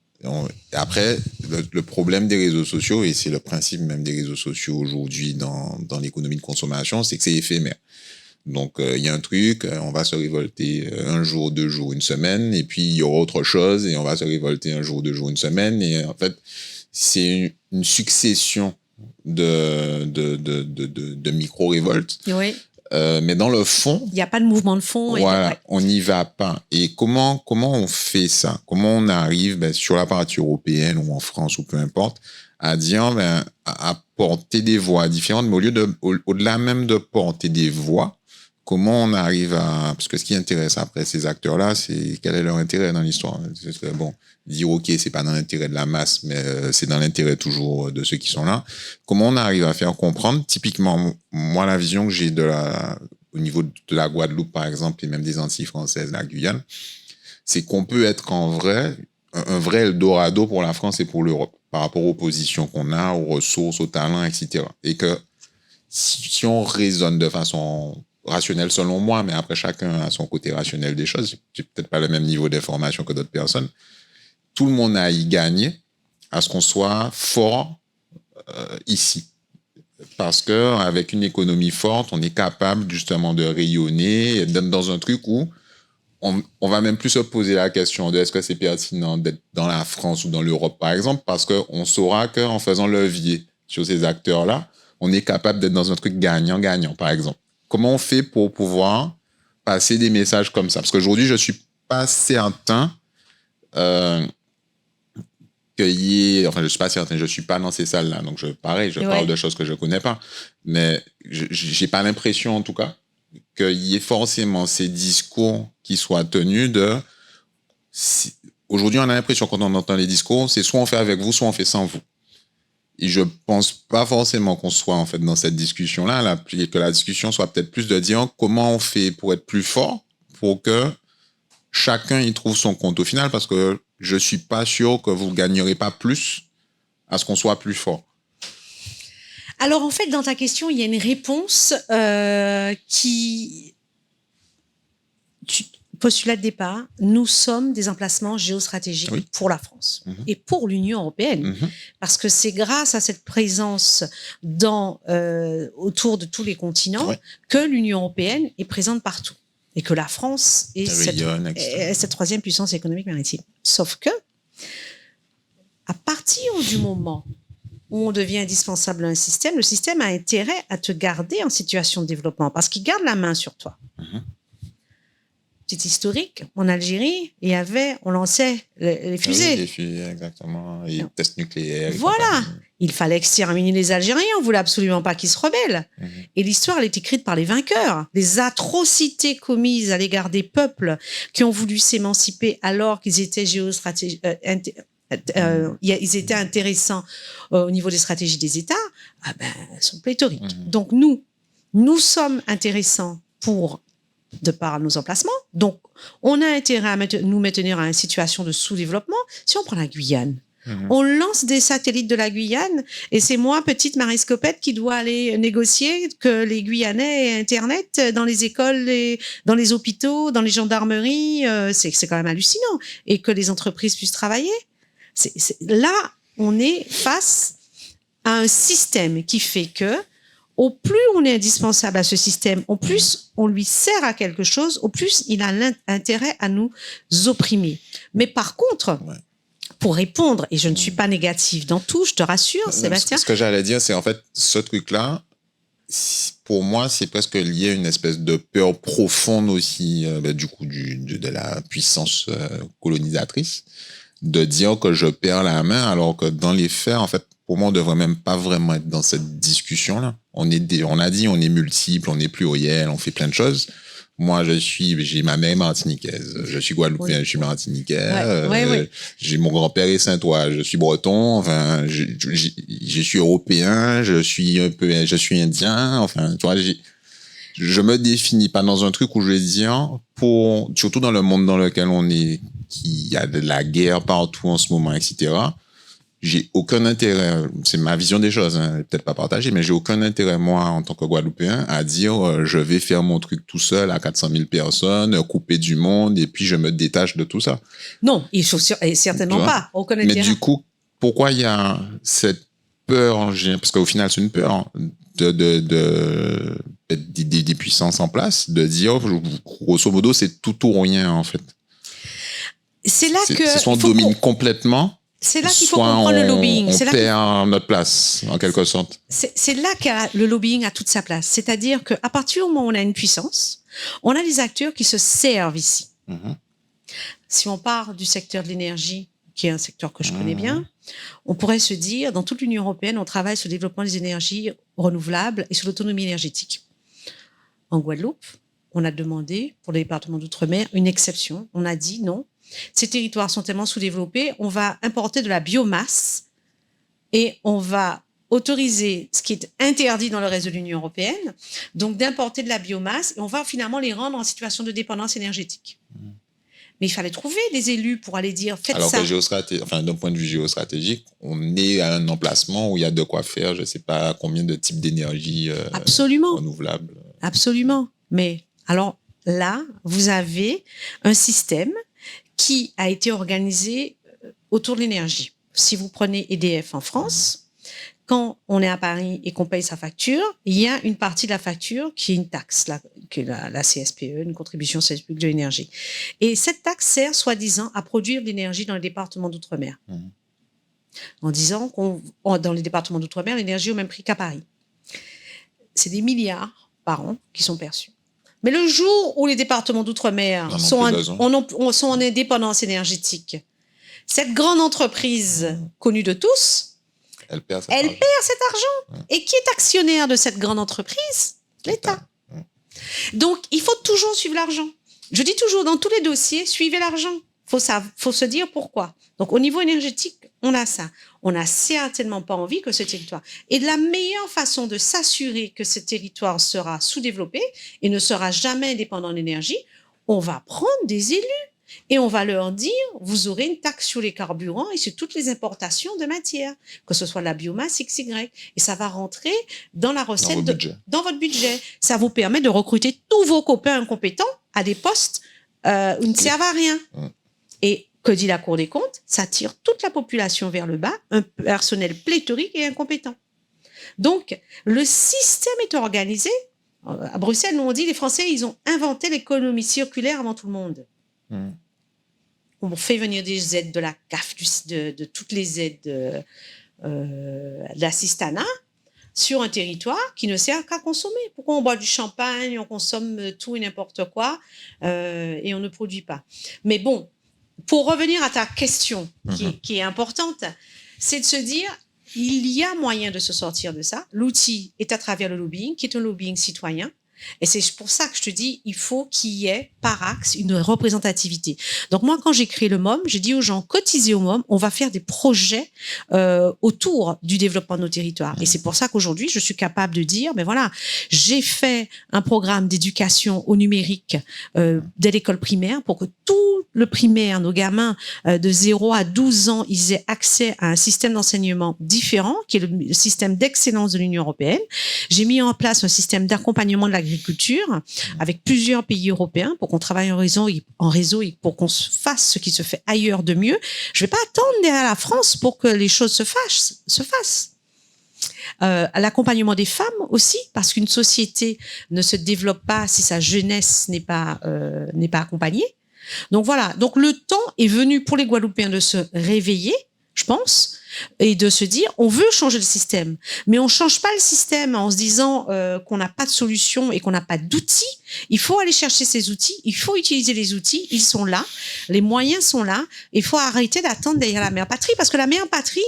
Après, le problème des réseaux sociaux, et c'est le principe même des réseaux sociaux aujourd'hui dans l'économie de consommation, c'est que c'est éphémère. Donc, il y a un truc, on va se révolter un jour, 2 jours, une semaine, et puis il y aura autre chose, et on va se révolter un jour, 2 jours, une semaine, et en fait, c'est une succession de micro-révoltes. Oui. Mais dans le fond... Il n'y a pas de mouvement de fond. Voilà, on n'y va pas. Et comment on fait ça? Comment on arrive, sur la partie européenne ou en France ou peu importe, à dire, à porter des voix différentes, mais au-delà même de porter des voix, comment on arrive à... Parce que ce qui intéresse après ces acteurs-là, c'est quel est leur intérêt dans l'histoire. Bon, dire, OK, c'est pas dans l'intérêt de la masse, mais c'est dans l'intérêt toujours de ceux qui sont là. Comment on arrive à faire comprendre, typiquement, moi, la vision que j'ai au niveau de la Guadeloupe, par exemple, et même des Antilles françaises, la Guyane, c'est qu'on peut être un vrai Eldorado pour la France et pour l'Europe, par rapport aux positions qu'on a, aux ressources, aux talents, etc. Et que si on raisonne de façon rationnelle, selon moi, mais après chacun a son côté rationnel des choses, j'ai peut-être pas le même niveau d'information que d'autres personnes, tout le monde a à y gagner à ce qu'on soit fort ici. Parce que avec une économie forte, on est capable justement de rayonner et d'être dans un truc où on va même plus se poser la question de est-ce que c'est pertinent d'être dans la France ou dans l'Europe, par exemple, parce qu'on saura qu'en faisant levier sur ces acteurs-là, on est capable d'être dans un truc gagnant-gagnant, par exemple. Comment on fait pour pouvoir passer des messages comme ça? Parce qu'aujourd'hui, je suis pas certain je suis pas certain, je suis pas dans ces salles-là, donc je parle de choses que je connais pas, mais j'ai pas l'impression en tout cas qu'il y ait forcément ces discours qui soient tenus aujourd'hui on a l'impression quand on entend les discours, c'est soit on fait avec vous, soit on fait sans vous. Et je pense pas forcément qu'on soit en fait dans cette discussion-là, que la discussion soit peut-être plus de dire comment on fait pour être plus fort, pour que chacun y trouve son compte au final, parce que je suis pas sûr que vous gagnerez pas plus à ce qu'on soit plus fort. Alors, en fait, dans ta question, il y a une réponse postulat de départ, nous sommes des emplacements géostratégiques pour la France et pour l'Union européenne, parce que c'est grâce à cette présence autour de tous les continents que l'Union européenne est présente partout. Et que la France est cette troisième puissance économique maritime. Sauf que, à partir du moment où on devient indispensable à un système, le système a intérêt à te garder en situation de développement parce qu'il garde la main sur toi. Petit historique, en Algérie, on lançait les fusées. Les fusées, exactement. Et les tests nucléaires. Voilà. Il fallait exterminer les Algériens. On voulait absolument pas qu'ils se rebellent. Et l'histoire, elle est écrite par les vainqueurs. Les atrocités commises à l'égard des peuples qui ont voulu s'émanciper alors qu'ils étaient géostratégiques, ils étaient intéressants au niveau des stratégies des États, elles sont pléthoriques. Donc, nous sommes intéressants de par nos emplacements. Donc, on a intérêt à nous maintenir à une situation de sous-développement. Si on prend la Guyane, On lance des satellites de la Guyane et c'est moi, petite Marie Scopette, qui dois aller négocier que les Guyanais aient Internet dans les écoles, dans les hôpitaux, dans les gendarmeries. C'est quand même hallucinant. Et que les entreprises puissent travailler. Là, on est face à un système qui fait que au plus on est indispensable à ce système, au plus on lui sert à quelque chose, au plus il a l'intérêt à nous opprimer. Mais par contre, pour répondre, et je ne suis pas négative dans tout, je te rassure, Sébastien. Ce que j'allais dire, c'est en fait, ce truc-là, pour moi, c'est presque lié à une espèce de peur profonde aussi, du coup, de la puissance colonisatrice, de dire que je perds la main, alors que dans les faits, en fait, pour moi, on ne devrait même pas vraiment être dans cette discussion-là. On a dit, on est multiple, on est pluriel, on fait plein de choses. Moi, j'ai ma mère martiniquaise, je suis guadeloupéen, je suis martiniquais, j'ai mon grand-père est saintois, je suis breton, enfin, je suis européen, je suis indien, enfin, tu vois, je me définis pas dans un truc où je vais dire, surtout dans le monde dans lequel on est, qui y a de la guerre partout en ce moment, etc., j'ai aucun intérêt, c'est ma vision des choses, hein, peut-être pas partagée, mais j'ai aucun intérêt, moi, en tant que Guadeloupéen, à dire je vais faire mon truc tout seul à 400 000 personnes, couper du monde, et puis je me détache de tout ça. Non, il faut certainement pas. Aucun intérêt. Mais du coup, pourquoi il y a cette peur, parce qu'au final, c'est une peur des puissances en place, de dire, grosso modo, c'est tout ou rien, en fait. C'est là que... C'est soit on domine complètement... C'est là qu'il faut comprendre le lobbying. On perd notre place, en quelque sorte. C'est là que le lobbying a toute sa place. C'est-à-dire qu'à partir du moment où on a une puissance, on a des acteurs qui se servent ici. Si on part du secteur de l'énergie, qui est un secteur que je connais bien, on pourrait se dire, dans toute l'Union européenne, on travaille sur le développement des énergies renouvelables et sur l'autonomie énergétique. En Guadeloupe, on a demandé, pour le département d'outre-mer, une exception. On a dit non. Ces territoires sont tellement sous-développés, on va importer de la biomasse et on va autoriser ce qui est interdit dans le reste de l'Union européenne, donc d'importer de la biomasse, et on va finalement les rendre en situation de dépendance énergétique. Mais il fallait trouver des élus pour aller dire faites ça. Alors que d'un point de vue géostratégique, on est à un emplacement où il y a de quoi faire, je ne sais pas combien de types d'énergie renouvelables. Absolument. Mais alors là, vous avez un système qui a été organisé autour de l'énergie. Si vous prenez EDF en France, quand on est à Paris et qu'on paye sa facture, il y a une partie de la facture qui est une taxe, qui est la CSPE, une contribution service public de l'énergie. Et cette taxe sert, soi-disant, à produire de l'énergie dans les départements d'outre-mer. En disant dans les départements d'outre-mer, l'énergie est au même prix qu'à Paris. C'est des milliards par an qui sont perçus. Mais le jour où les départements d'outre-mer sont en indépendance énergétique, cette grande entreprise connue de tous, elle perd cet argent. Et qui est actionnaire de cette grande entreprise? L'État. Donc, il faut toujours suivre l'argent. Je dis toujours, dans tous les dossiers, suivez l'argent. Faut se dire pourquoi. Donc, au niveau énergétique, on a ça. On n'a certainement pas envie que ce territoire... Et la meilleure façon de s'assurer que ce territoire sera sous-développé et ne sera jamais indépendant en énergie, on va prendre des élus et on va leur dire, vous aurez une taxe sur les carburants et sur toutes les importations de matières, que ce soit la biomasse XY. Et ça va rentrer dans la recette, dans votre budget. Ça vous permet de recruter tous vos copains incompétents à des postes où ils ne servent à rien. Et que dit la Cour des comptes? Ça tire toute la population vers le bas, un personnel pléthorique et incompétent. Donc, le système est organisé. À Bruxelles, nous on dit, les Français, ils ont inventé l'économie circulaire avant tout le monde. On fait venir des aides de la CAF, de toutes les aides de l'assistanat sur un territoire qui ne sert qu'à consommer. Pourquoi on boit du champagne, on consomme tout et n'importe quoi et on ne produit pas? Mais bon, pour revenir à ta question qui est importante, c'est de se dire, il y a moyen de se sortir de ça. L'outil est à travers le lobbying, qui est un lobbying citoyen. Et c'est pour ça que je te dis, il faut qu'il y ait par axe une représentativité. Donc moi, quand j'ai créé le MOM, j'ai dit aux gens, cotisez au MOM, on va faire des projets autour du développement de nos territoires. Et c'est pour ça qu'aujourd'hui, je suis capable de dire, ben voilà, j'ai fait un programme d'éducation au numérique dès l'école primaire pour que tout le primaire, nos gamins de 0 à 12 ans, ils aient accès à un système d'enseignement différent, qui est le système d'excellence de l'Union européenne. J'ai mis en place un système d'accompagnement de l'agriculture avec plusieurs pays européens pour qu'on travaille en réseau et pour qu'on fasse ce qui se fait ailleurs de mieux. Je vais pas attendre derrière la France pour que les choses se fassent. L'accompagnement des femmes aussi, parce qu'une société ne se développe pas si sa jeunesse n'est pas accompagnée. Donc voilà. Donc le temps est venu pour les Guadeloupéens de se réveiller, je pense, et de se dire on veut changer le système, mais on change pas le système en se disant qu'on n'a pas de solution et qu'on n'a pas d'outils. Il faut aller chercher ces outils, il faut utiliser les outils, ils sont là, les moyens sont là. Il faut arrêter d'attendre derrière la mère patrie, parce que la mère patrie,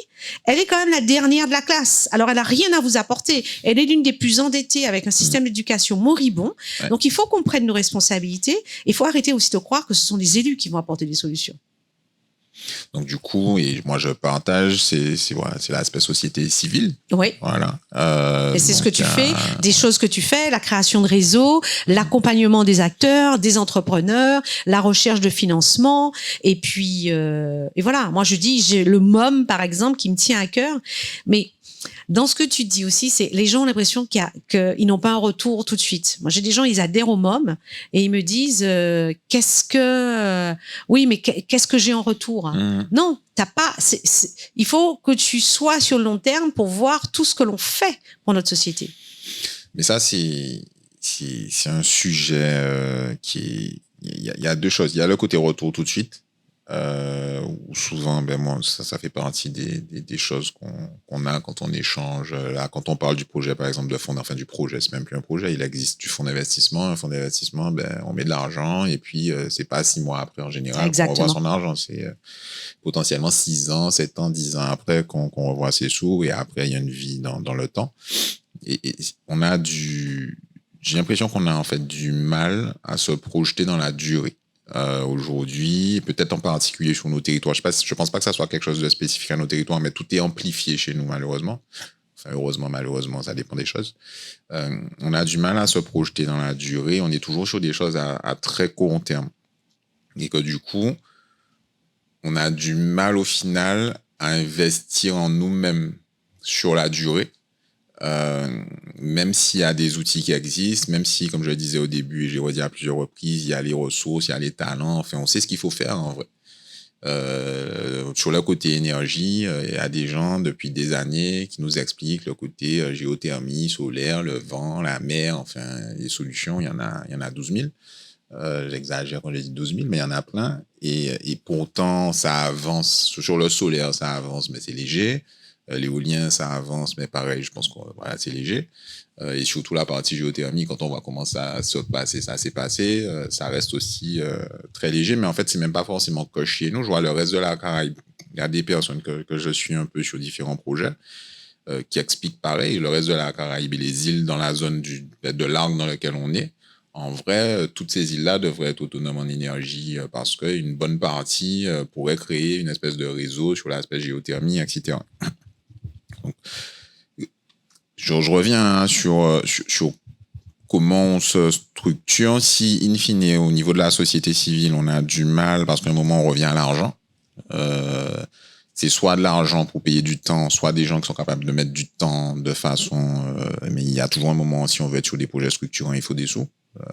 elle est quand même la dernière de la classe. Alors elle a rien à vous apporter. Elle est l'une des plus endettées avec un système d'éducation moribond. Ouais. Donc il faut qu'on prenne nos responsabilités. Il faut arrêter aussi de croire que ce sont les élus qui vont apporter des solutions. Donc du coup, et moi je partage, c'est l'aspect société civile. Oui. Voilà. Et c'est ce que tu fais, des choses que tu fais, la création de réseaux, l'accompagnement des acteurs, des entrepreneurs, la recherche de financement, et puis et voilà. Moi je dis, j'ai le MOM par exemple qui me tient à cœur, mais dans ce que tu dis aussi, c'est les gens ont l'impression qu'ils n'ont pas un retour tout de suite. Moi, j'ai des gens, ils adhèrent au MOM et ils me disent oui, mais qu'est-ce que j'ai en retour? Non, t'as pas. Il faut que tu sois sur le long terme pour voir tout ce que l'on fait pour notre société. Mais ça, c'est un sujet qui il y a deux choses. Il y a le côté retour tout de suite. Où souvent, moi, ça fait partie des choses qu'on a quand on échange. Là, quand on parle du projet, par exemple, du projet, c'est même plus un projet, il existe du fonds d'investissement. Un fonds d'investissement, on met de l'argent et puis c'est pas 6 mois après en général qu'on revoit son argent. C'est potentiellement 6 ans, 7 ans, 10 ans après qu'on revoit ses sous, et après, il y a une vie dans le temps. Et on a j'ai l'impression qu'on a en fait du mal à se projeter dans la durée. Aujourd'hui, peut-être en particulier sur nos territoires. Je pense pas que ça soit quelque chose de spécifique à nos territoires, mais tout est amplifié chez nous, malheureusement. Enfin, heureusement, malheureusement, ça dépend des choses. On a du mal à se projeter dans la durée. On est toujours sur des choses à très court terme. Et que du coup, on a du mal au final à investir en nous-mêmes sur la durée. Même s'il y a des outils qui existent, même si, comme je le disais au début et j'ai redit à plusieurs reprises, il y a les ressources, il y a les talents, enfin, on sait ce qu'il faut faire en vrai. Sur le côté énergie, il y a des gens depuis des années qui nous expliquent le côté géothermie, solaire, le vent, la mer, enfin, les solutions, il y en a 12 000. J'exagère quand je dis 12 000, mais il y en a plein. Et pourtant, ça avance. Sur le solaire, ça avance, mais c'est léger. L'éolien, ça avance, mais pareil, je pense que voilà, c'est léger. Et surtout la partie géothermie, quand on voit comment ça s'est passé, ça reste aussi très léger, mais en fait, c'est même pas forcément que chez nous. Je vois le reste de la Caraïbe. Il y a des personnes que je suis un peu sur différents projets qui expliquent pareil. Le reste de la Caraïbe et les îles dans la zone de l'arc dans lequel on est, en vrai, toutes ces îles-là devraient être autonomes en énergie parce qu'une bonne partie pourrait créer une espèce de réseau sur l'aspect géothermie, etc. Donc, je reviens sur comment on se structure. Si, in fine, au niveau de la société civile, on a du mal parce qu'à un moment, on revient à l'argent. C'est soit de l'argent pour payer du temps, soit des gens qui sont capables de mettre du temps de façon... mais il y a toujours un moment, si on veut être sur des projets structurants, il faut des sous,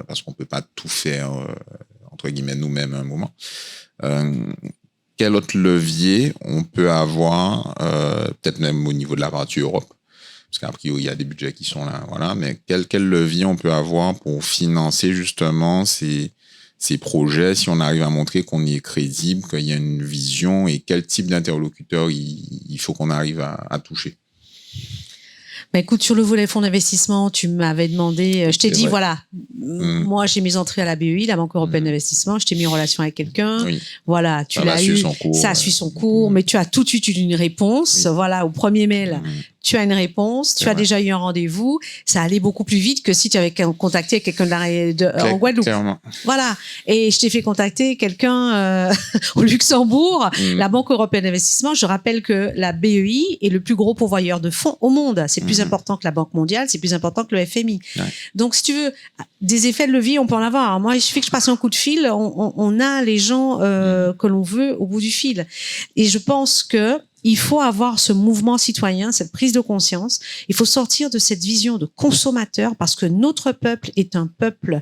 parce qu'on ne peut pas tout faire, entre guillemets, nous-mêmes à un moment. Quel autre levier on peut avoir, peut-être même au niveau de la partie Europe, parce qu'a priori, il y a des budgets qui sont là, voilà, mais quel levier on peut avoir pour financer justement ces projets, si on arrive à montrer qu'on est crédible, qu'il y a une vision, et quel type d'interlocuteur il faut qu'on arrive à toucher? Bah écoute, sur le volet fonds d'investissement, tu m'avais demandé, je t'ai dit, voilà, moi j'ai mes entrées à la BEI, la Banque européenne d'investissement, je t'ai mis en relation avec quelqu'un, voilà, tu l'as eu, ça a suivi son cours, mais tu as tout de suite eu une réponse, voilà, au premier mail, tu as une réponse, tu as déjà eu un rendez-vous. Ça allait beaucoup plus vite que si tu avais contacté quelqu'un en Guadeloupe. Clairement. Voilà. Et je t'ai fait contacter quelqu'un au Luxembourg, la Banque européenne d'investissement. Je rappelle que la BEI est le plus gros pourvoyeur de fonds au monde. C'est plus important que la Banque mondiale, c'est plus important que le FMI. Ouais. Donc, si tu veux, des effets de levier, on peut en avoir. Alors, moi, il suffit que je passe un coup de fil, on a les gens que l'on veut au bout du fil. Et je pense que il faut avoir ce mouvement citoyen, cette prise de conscience. Il faut sortir de cette vision de consommateur parce que notre peuple est un peuple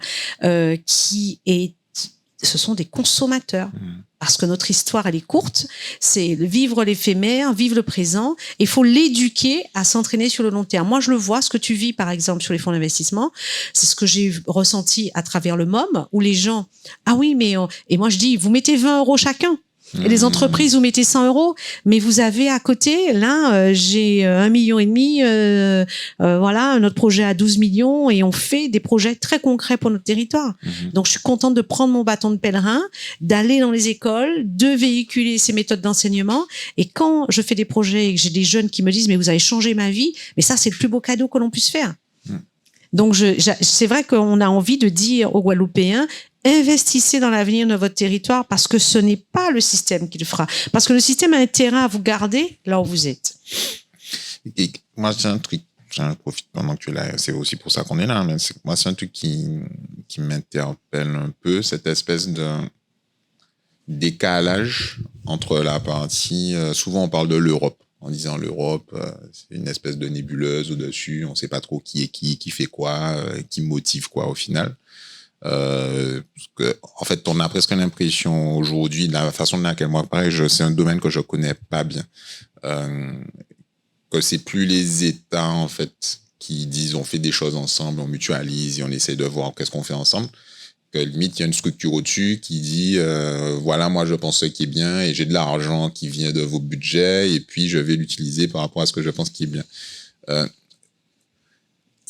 ce sont des consommateurs. Parce que notre histoire, elle est courte. C'est vivre l'éphémère, vivre le présent. Il faut l'éduquer à s'entraîner sur le long terme. Moi, je le vois, ce que tu vis, par exemple, sur les fonds d'investissement, c'est ce que j'ai ressenti à travers le MOM, où les gens, ah oui, mais, et moi, je dis, vous mettez 20 € chacun. Et les entreprises, vous mettez 100 €, mais vous avez à côté, là, j'ai 1,5 million, voilà, notre projet à 12 millions et on fait des projets très concrets pour notre territoire. Donc, je suis contente de prendre mon bâton de pèlerin, d'aller dans les écoles, de véhiculer ces méthodes d'enseignement. Et quand je fais des projets et que j'ai des jeunes qui me disent, mais vous avez changé ma vie, mais ça, c'est le plus beau cadeau que l'on puisse faire. Donc, c'est vrai qu'on a envie de dire aux Guadeloupéens, investissez dans l'avenir de votre territoire parce que ce n'est pas le système qui le fera. Parce que le système a intérêt à vous garder là où vous êtes. Et moi, c'est un truc, j'en profite pendant que tu es là, c'est aussi pour ça qu'on est là, mais moi, c'est un truc qui m'interpelle un peu, cette espèce de décalage entre la partie, souvent on parle de l'Europe, en disant l'Europe, c'est une espèce de nébuleuse au-dessus, on ne sait pas trop qui est qui fait quoi, qui motive quoi au final. Parce que, en fait, on a presque l'impression aujourd'hui, de la façon de laquelle moi, pareil, c'est un domaine que je connais pas bien, que c'est plus les États, en fait, qui disent on fait des choses ensemble, on mutualise et on essaie de voir qu'est-ce qu'on fait ensemble. Que limite, il y a une structure au-dessus qui dit voilà, moi, je pense ce qui est bien et j'ai de l'argent qui vient de vos budgets et puis je vais l'utiliser par rapport à ce que je pense qui est bien.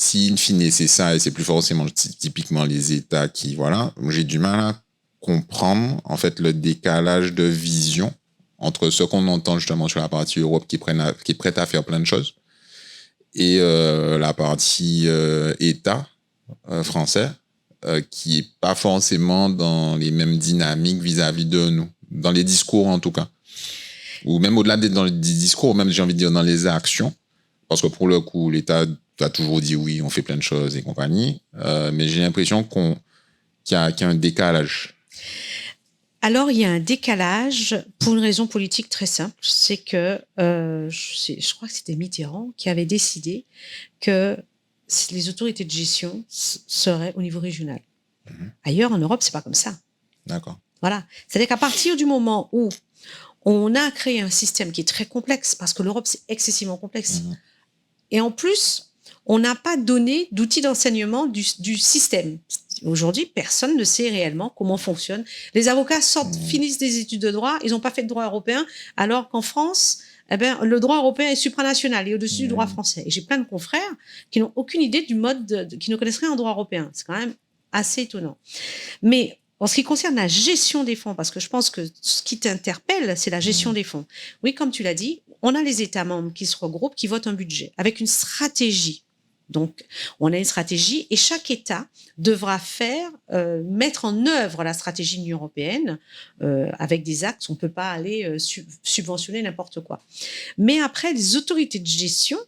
Si, in fine, c'est ça, et c'est plus forcément typiquement les États qui, voilà, j'ai du mal à comprendre, en fait, le décalage de vision entre ce qu'on entend justement sur la partie Europe qui est prête à faire plein de choses et la partie État français qui est pas forcément dans les mêmes dynamiques vis-à-vis de nous, dans les discours en tout cas. Ou même au-delà dans les discours, même j'ai envie de dire dans les actions, parce que pour le coup, l'État a toujours dit oui, on fait plein de choses et compagnie, mais j'ai l'impression qu'il y a un décalage. Alors, il y a un décalage pour une raison politique très simple, c'est que je crois que c'était Mitterrand qui avait décidé que les autorités de gestion seraient au niveau régional. Ailleurs, en Europe, c'est pas comme ça. D'accord. Voilà. C'est-à-dire qu'à partir du moment où on a créé un système qui est très complexe, parce que l'Europe, c'est excessivement complexe, et en plus, on n'a pas donné d'outils d'enseignement du système. Aujourd'hui, personne ne sait réellement comment fonctionne. Les avocats finissent des études de droit, ils n'ont pas fait de droit européen, alors qu'en France, le droit européen est supranational et au-dessus du droit français. Et j'ai plein de confrères qui n'ont aucune idée du mode, qui ne connaissent rien en droit européen. C'est quand même assez étonnant. Mais en ce qui concerne la gestion des fonds, parce que je pense que ce qui t'interpelle, c'est la gestion des fonds. Oui, comme tu l'as dit, on a les États membres qui se regroupent, qui votent un budget avec une stratégie. Donc, on a une stratégie et chaque État devra mettre en œuvre la stratégie de l'Union européenne avec des actes. On ne peut pas aller subventionner n'importe quoi. Mais après, les autorités de gestion,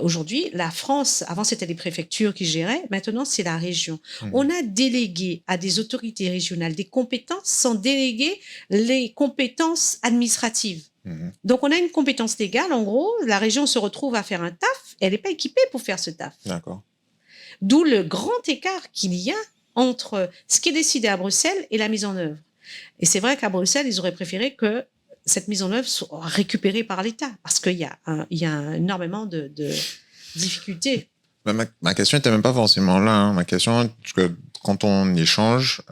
aujourd'hui, la France, avant c'était les préfectures qui géraient, maintenant c'est la région. On a délégué à des autorités régionales des compétences sans déléguer les compétences administratives. Donc, on a une compétence légale. En gros, la région se retrouve à faire un taf. Elle n'est pas équipée pour faire ce taf. D'accord. D'où le grand écart qu'il y a entre ce qui est décidé à Bruxelles et la mise en œuvre. Et c'est vrai qu'à Bruxelles, ils auraient préféré que cette mise en œuvre soit récupérée par l'État parce qu'il y a énormément de difficultés. Ma question n'était même pas forcément là. Hein. Ma question, parce que quand on échange...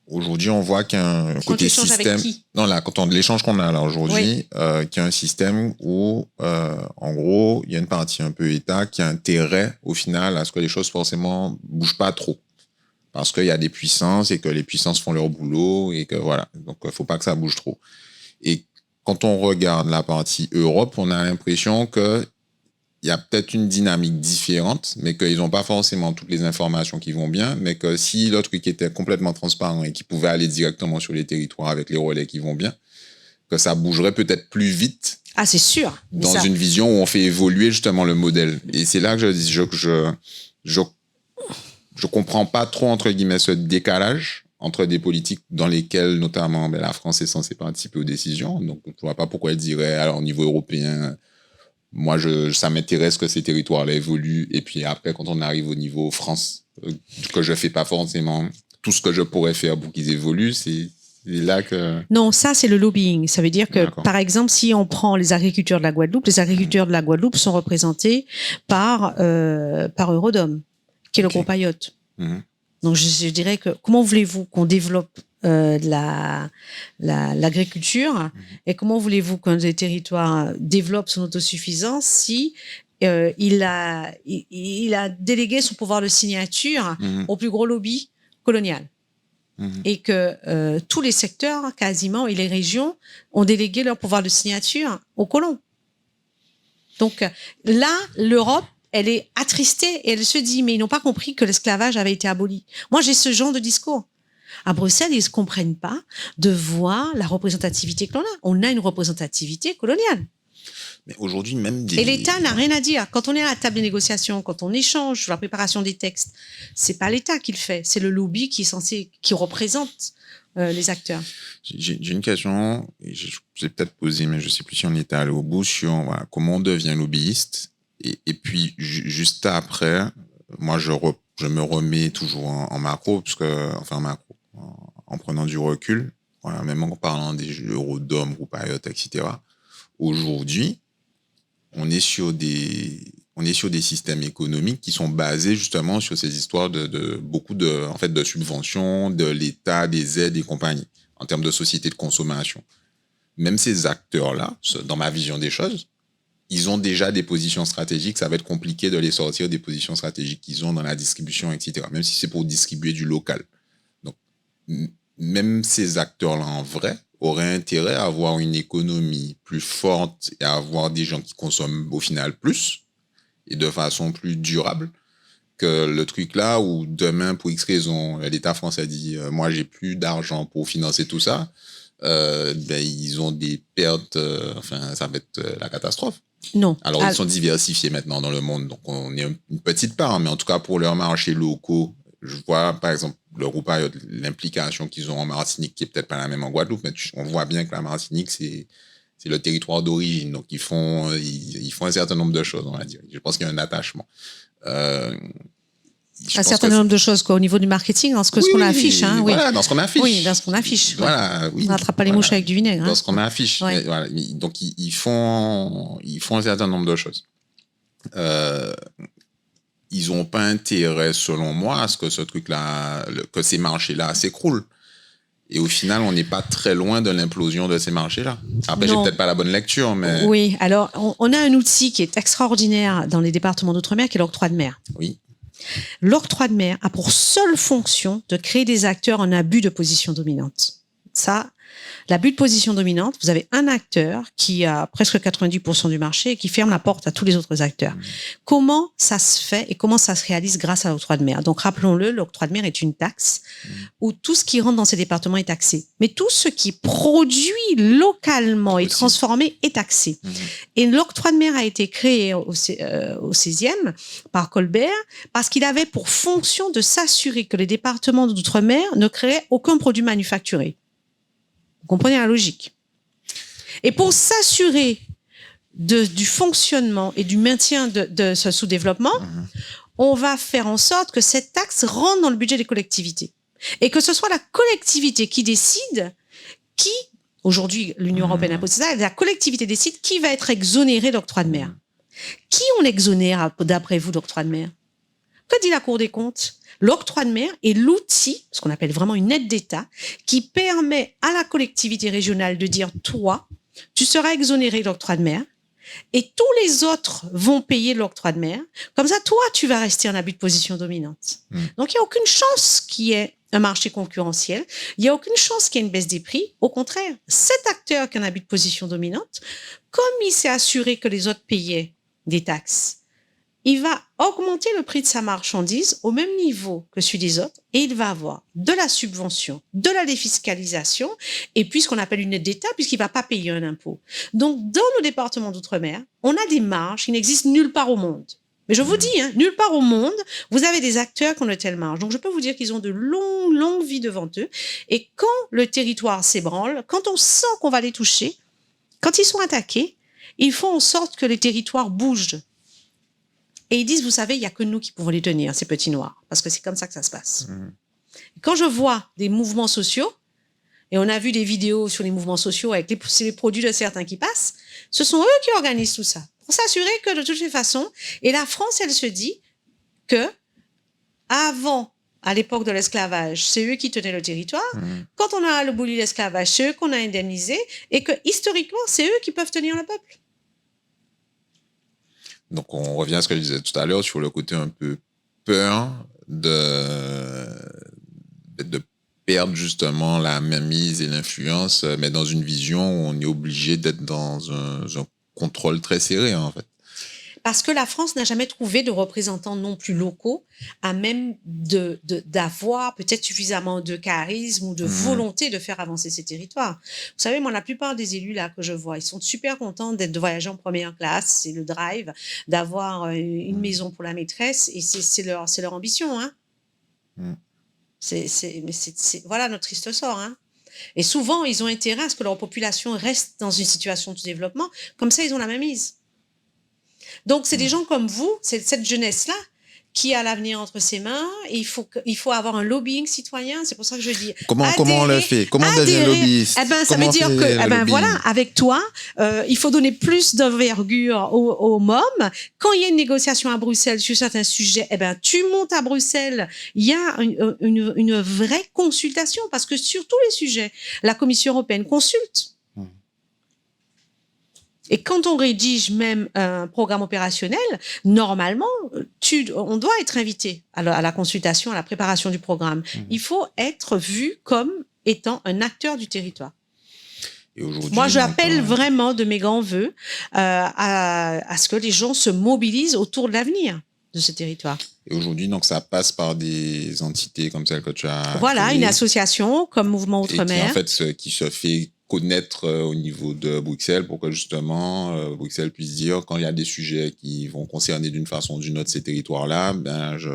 aujourd'hui, on voit qu'il y a un côté système. Avec qui ? Non, là, l'échange qu'on a là aujourd'hui, qu'il y a un système où, en gros, il y a une partie un peu État qui a intérêt, au final, à ce que les choses forcément bougent pas trop, parce qu'il y a des puissances et que les puissances font leur boulot et que voilà. Donc, faut pas que ça bouge trop. Et quand on regarde la partie Europe, on a l'impression qu'il y a peut-être une dynamique différente, mais qu'ils n'ont pas forcément toutes les informations qui vont bien, mais que si le truc était complètement transparent et qu'ils pouvaient aller directement sur les territoires avec les relais qui vont bien, que ça bougerait peut-être plus vite. Ah, c'est sûr. Dans une vision où on fait évoluer justement le modèle. Et c'est là que je comprends pas trop, entre guillemets, ce décalage entre des politiques dans lesquelles, notamment, la France est censée participer aux décisions. Donc, je vois pas pourquoi elle dirait, alors, au niveau européen, moi, ça m'intéresse que ces territoires-là évoluent. Et puis après, quand on arrive au niveau France, que je fais pas forcément tout ce que je pourrais faire pour qu'ils évoluent, c'est là que... Non, ça, c'est le lobbying. Ça veut dire que, par exemple, si on prend les agriculteurs de la Guadeloupe, les agriculteurs de la Guadeloupe sont représentés par Eurodom, qui est le groupe IOT. Donc, je dirais que comment voulez-vous qu'on développe l'agriculture et comment voulez-vous qu'un des territoires développe son autosuffisance si il a délégué son pouvoir de signature au plus gros lobby colonial? Et que tous les secteurs, quasiment, et les régions ont délégué leur pouvoir de signature aux colons. Donc là, l'Europe, elle est attristée et elle se dit, mais ils n'ont pas compris que l'esclavage avait été aboli. Moi, j'ai ce genre de discours. À Bruxelles, ils ne comprennent pas de voir la représentativité que l'on a. On a une représentativité coloniale. Mais aujourd'hui, même Et l'État n'a rien à dire. Quand on est à la table des négociations, quand on échange sur la préparation des textes, c'est pas l'État qui le fait, c'est le lobby qui représente les acteurs. J'ai une question, je l'ai peut-être posée, mais je sais plus si on était allé au bout sur comment on devient lobbyiste. Et puis juste après, moi je me remets toujours en macro, en prenant du recul, même en parlant des Eurodom, groupe IOT, etc. Aujourd'hui, on est sur des systèmes économiques qui sont basés justement sur ces histoires de beaucoup de subventions de l'État, des aides et compagnie, en termes de société de consommation. Même ces acteurs-là, dans ma vision des choses, ils ont déjà des positions stratégiques. Ça va être compliqué de les sortir des positions stratégiques qu'ils ont dans la distribution, etc. Même si c'est pour distribuer du local. Donc, même ces acteurs-là, en vrai, auraient intérêt à avoir une économie plus forte et à avoir des gens qui consomment au final plus et de façon plus durable que le truc là où demain, pour X raison, l'État français dit moi j'ai plus d'argent pour financer tout ça, ils ont des pertes, ça va être la catastrophe. Non. Alors ils sont diversifiés maintenant dans le monde, donc on est une petite part, mais en tout cas pour leurs marchés locaux, je vois par exemple le groupe IOT, l'implication qu'ils ont en Martinique, qui est peut-être pas la même en Guadeloupe, mais on voit bien que la Martinique, c'est le territoire d'origine. Donc, ils font un certain nombre de choses, on va dire. Je pense qu'il y a un attachement. Un certain nombre de choses, quoi, au niveau du marketing, dans ce qu'on affiche. Hein, voilà, dans ce qu'on affiche. Oui, dans ce qu'on affiche. Voilà, oui. On n'attrape pas les mouches avec du vinaigre. Dans ce qu'on affiche. Ouais. Voilà. Donc, ils font un certain nombre de choses. Ils n'ont pas intérêt, selon moi, à ce que ce truc-là, que ces marchés-là s'écroulent. Et au final, on n'est pas très loin de l'implosion de ces marchés-là. Après, j'ai peut-être pas la bonne lecture, mais... Oui, alors, on a un outil qui est extraordinaire dans les départements d'outre-mer, qui est l'octroi de mer. Oui. L'octroi de mer a pour seule fonction de créer des acteurs en abus de position dominante. Ça, l'abus de position dominante, vous avez un acteur qui a presque 90% du marché et qui ferme la porte à tous les autres acteurs. Comment ça se fait et comment ça se réalise grâce à l'octroi de mer? Donc, rappelons-le, l'octroi de mer est une taxe où tout ce qui rentre dans ces départements est taxé. Mais tout ce qui est produit localement et transformé est taxé. Et l'octroi de mer a été créé au 16e par Colbert parce qu'il avait pour fonction de s'assurer que les départements d'outre-mer ne créaient aucun produit manufacturé. Vous comprenez la logique. Et pour s'assurer du fonctionnement et du maintien de ce sous-développement, on va faire en sorte que cette taxe rentre dans le budget des collectivités. Et que ce soit la collectivité qui décide qui, aujourd'hui l'Union européenne impose ça, la collectivité décide qui va être exonéré d'octroi de mer. Qui on exonère d'après vous d'octroi de mer? Que dit la Cour des comptes? L'octroi de mer est l'outil, ce qu'on appelle vraiment une aide d'État, qui permet à la collectivité régionale de dire, toi, tu seras exonéré de l'octroi de mer et tous les autres vont payer l'octroi de mer. Comme ça, toi, tu vas rester en abus de position dominante. Donc, il n'y a aucune chance qu'il y ait un marché concurrentiel, il n'y a aucune chance qu'il y ait une baisse des prix. Au contraire, cet acteur qui a un abus de position dominante, comme il s'est assuré que les autres payaient des taxes, il va augmenter le prix de sa marchandise au même niveau que celui des autres et il va avoir de la subvention, de la défiscalisation et puis ce qu'on appelle une aide d'État puisqu'il ne va pas payer un impôt. Donc, dans nos départements d'outre-mer, on a des marges qui n'existent nulle part au monde. Mais je vous dis, nulle part au monde, vous avez des acteurs qui ont de telles marges. Donc, je peux vous dire qu'ils ont de longues vies devant eux. Et quand le territoire s'ébranle, quand on sent qu'on va les toucher, quand ils sont attaqués, ils font en sorte que les territoires bougent. Et ils disent, vous savez, il n'y a que nous qui pouvons les tenir, ces petits noirs. Parce que c'est comme ça que ça se passe. Quand je vois des mouvements sociaux, et on a vu des vidéos sur les mouvements sociaux avec les produits de certains qui passent, ce sont eux qui organisent tout ça. Pour s'assurer que de toutes les façons, et la France, elle se dit que avant, à l'époque de l'esclavage, c'est eux qui tenaient le territoire. Quand on a aboli l'esclavage, c'est eux qu'on a indemnisé, et que historiquement, c'est eux qui peuvent tenir le peuple. Donc, on revient à ce que je disais tout à l'heure sur le côté un peu peur de perdre justement la mainmise et l'influence, mais dans une vision où on est obligé d'être dans un contrôle très serré, en fait. Parce que la France n'a jamais trouvé de représentants non plus locaux à même d'avoir peut-être suffisamment de charisme ou de volonté de faire avancer ces territoires. Vous savez, moi, la plupart des élus là que je vois, ils sont super contents de voyager en première classe, c'est le drive, d'avoir une maison pour la maîtresse, et c'est leur ambition. Hein. Voilà notre triste sort. Hein. Et souvent, ils ont intérêt à ce que leur population reste dans une situation de développement. Comme ça, ils ont la même mise. Donc, c'est des gens comme vous, c'est cette jeunesse-là qui a l'avenir entre ses mains. Et il faut avoir un lobbying citoyen. C'est pour ça que je dis. Comment on le fait? Comment on devient lobbyiste? Ça veut dire que, voilà, avec toi, il faut donner plus d'envergure au MOM. Quand il y a une négociation à Bruxelles sur certains sujets, tu montes à Bruxelles. Il y a une vraie consultation parce que sur tous les sujets, la Commission européenne consulte. Et quand on rédige même un programme opérationnel, normalement, on doit être invité à la consultation, à la préparation du programme. Il faut être vu comme étant un acteur du territoire. Et moi, j'appelle vraiment de mes grands voeux à ce que les gens se mobilisent autour de l'avenir de ce territoire. Et aujourd'hui, donc, ça passe par des entités comme celle que tu as Voilà, créée, une association comme Mouvement Outre-mer. Et qui, en fait, qui se fait connaître au niveau de Bruxelles pour que justement Bruxelles puisse dire quand il y a des sujets qui vont concerner d'une façon ou d'une autre ces territoires-là,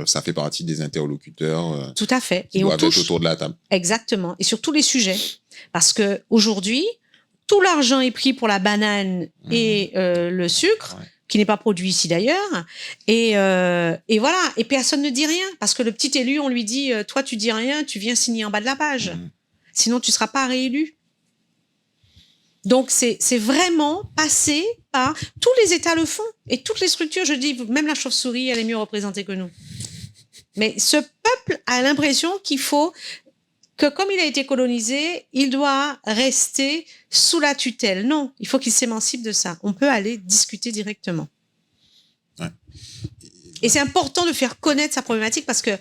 ça fait partie des interlocuteurs tout à fait. Qui doivent être autour de la table. Exactement. Et sur tous les sujets. Parce qu'aujourd'hui, tout l'argent est pris pour la banane et le sucre, qui n'est pas produit ici d'ailleurs. Et voilà. Et personne ne dit rien. Parce que le petit élu, on lui dit, toi, tu dis rien, tu viens signer en bas de la page. Sinon, tu ne seras pas réélu. Donc, c'est vraiment passé par... Tous les États le font. Et toutes les structures, je dis, même la chauve-souris, elle est mieux représentée que nous. Mais ce peuple a l'impression qu'il faut que, comme il a été colonisé, il doit rester sous la tutelle. Non, il faut qu'il s'émancipe de ça. On peut aller discuter directement. Et c'est important de faire connaître sa problématique parce que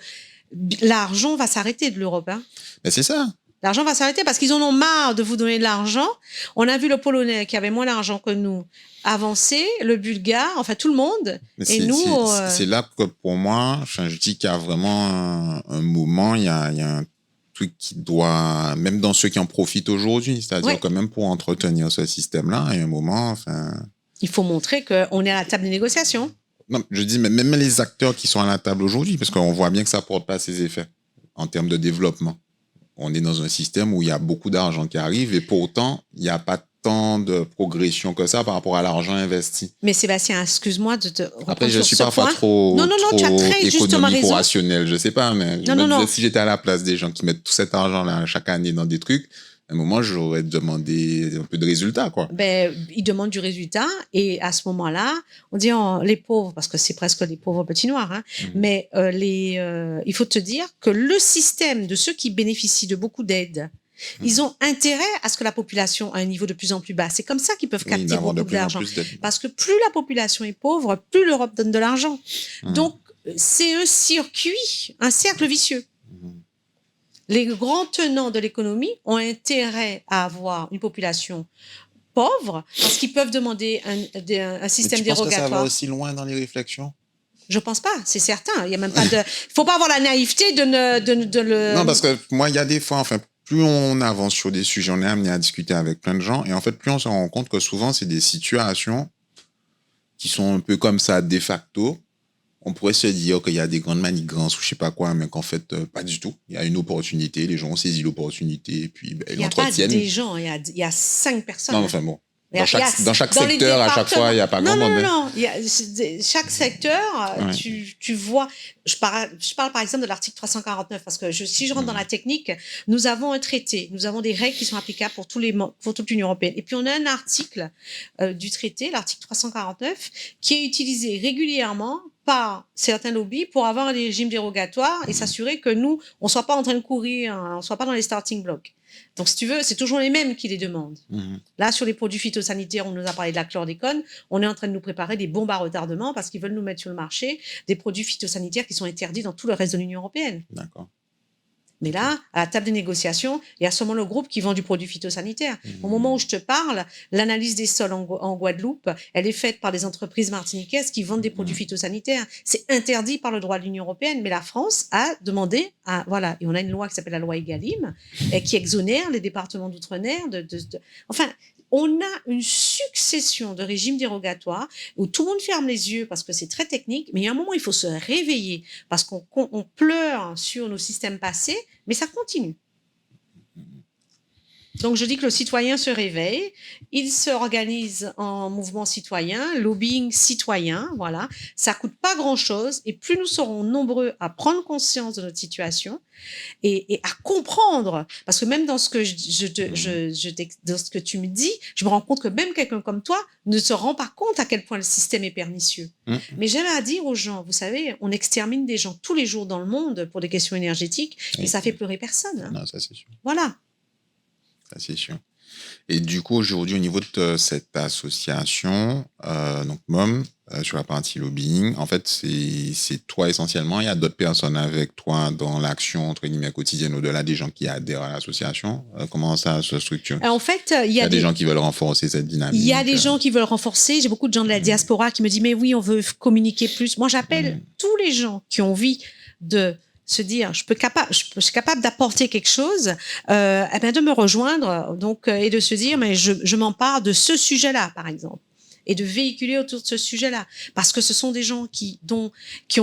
l'argent va s'arrêter de l'Europe. Hein. Mais c'est ça. L'argent va s'arrêter parce qu'ils en ont marre de vous donner de l'argent. On a vu le Polonais qui avait moins d'argent que nous avancer, le Bulgare, enfin tout le monde. Mais et nous, c'est là que pour moi, je dis qu'il y a vraiment un moment, il y a un truc qui doit, même dans ceux qui en profitent aujourd'hui, c'est-à-dire que même pour entretenir ce système-là, il y a un moment, il faut montrer qu'on est à la table des négociations. Non, je dis même les acteurs qui sont à la table aujourd'hui, parce qu'on voit bien que ça ne porte pas ses effets en termes de développement. On est dans un système où il y a beaucoup d'argent qui arrive et pourtant, il n'y a pas tant de progression que ça par rapport à l'argent investi. Mais Sébastien, excuse-moi de te reprendre. Après, je ne suis parfois trop tu as très justement raison. Ou rationnel, je ne sais pas, mais si j'étais à la place des gens qui mettent tout cet argent-là chaque année dans des trucs, à un moment, j'aurais demandé un peu de résultat, quoi. Ils demandent du résultat et à ce moment-là, on dit les pauvres, parce que c'est presque les pauvres petits noirs, hein, mais il faut te dire que le système de ceux qui bénéficient de beaucoup d'aide, ils ont intérêt à ce que la population a un niveau de plus en plus bas. C'est comme ça qu'ils peuvent capter beaucoup d'argent. Parce que plus la population est pauvre, plus l'Europe donne de l'argent. Donc, c'est un circuit, un cercle vicieux. Les grands tenants de l'économie ont intérêt à avoir une population pauvre parce qu'ils peuvent demander un système dérogatoire. Tu penses que ça va aussi loin dans les réflexions? Je pense pas, c'est certain. Il y a même pas de. Faut pas avoir la naïveté de le. Non, parce que moi, il y a des fois, enfin, plus on avance sur des sujets, on est amené à discuter avec plein de gens, et en fait, plus on se rend compte que souvent, c'est des situations qui sont un peu comme ça de facto. On pourrait se dire qu'il y a des grandes manigances ou je sais pas quoi, mais qu'en fait, pas du tout. Il y a une opportunité, les gens ont saisi l'opportunité, et puis ils l'entretiennent. Il n'y a pas des gens, il y a 5 personnes. Non, enfin bon. Dans chaque secteur, à chaque fois, il n'y a pas grand monde. Non. Chaque secteur, tu vois. Je parle par exemple de l'article 349, parce que si je rentre dans la technique, nous avons un traité, nous avons des règles qui sont applicables pour toute l'Union européenne. Et puis on a un article du traité, l'article 349, qui est utilisé régulièrement par certains lobbies pour avoir un régime dérogatoire et s'assurer que nous, on ne soit pas en train de courir, on ne soit pas dans les starting blocks. Donc, si tu veux, c'est toujours les mêmes qui les demandent. Là, sur les produits phytosanitaires, on nous a parlé de la chlordécone. On est en train de nous préparer des bombes à retardement parce qu'ils veulent nous mettre sur le marché des produits phytosanitaires qui sont interdits dans tout le reste de l'Union européenne. D'accord. Mais là, à la table des négociations, il y a seulement le groupe qui vend du produit phytosanitaire. Au moment où je te parle, l'analyse des sols en Guadeloupe, elle est faite par des entreprises martiniquaises qui vendent des produits phytosanitaires. C'est interdit par le droit de l'Union européenne, mais la France a demandé voilà. Et on a une loi qui s'appelle la loi Egalim, qui exonère les départements d'outre-mer enfin, on a une succession de régimes dérogatoires où tout le monde ferme les yeux parce que c'est très technique, mais il y a un moment, il faut se réveiller parce qu'on pleure sur nos systèmes passés, mais ça continue. Donc, je dis que le citoyen se réveille, il s'organise en mouvement citoyen, lobbying citoyen, voilà. Ça coûte pas grand-chose et plus nous serons nombreux à prendre conscience de notre situation et à comprendre, parce que même dans ce que dans ce que tu me dis, je me rends compte que même quelqu'un comme toi ne se rend pas compte à quel point le système est pernicieux. Mais j'aime à dire aux gens, vous savez, on extermine des gens tous les jours dans le monde pour des questions énergétiques et ça fait pleurer personne. Non, ça c'est sûr. Voilà. Ça, c'est sûr. Et du coup, aujourd'hui, au niveau de cette association, donc MOM, sur la partie lobbying, en fait, c'est toi essentiellement. Il y a d'autres personnes avec toi dans l'action, entre guillemets, quotidienne, au-delà des gens qui adhèrent à l'association. Comment ça se structure? En fait, il y a des gens qui veulent renforcer cette dynamique. Il y a des gens qui veulent renforcer. J'ai beaucoup de gens de la diaspora qui me disent, mais oui, on veut communiquer plus. Moi, j'appelle tous les gens qui ont envie de se dire, je suis capable d'apporter quelque chose, de me rejoindre, donc, et de se dire, mais je m'empare de ce sujet-là, par exemple, et de véhiculer autour de ce sujet-là, parce que ce sont des gens qui ont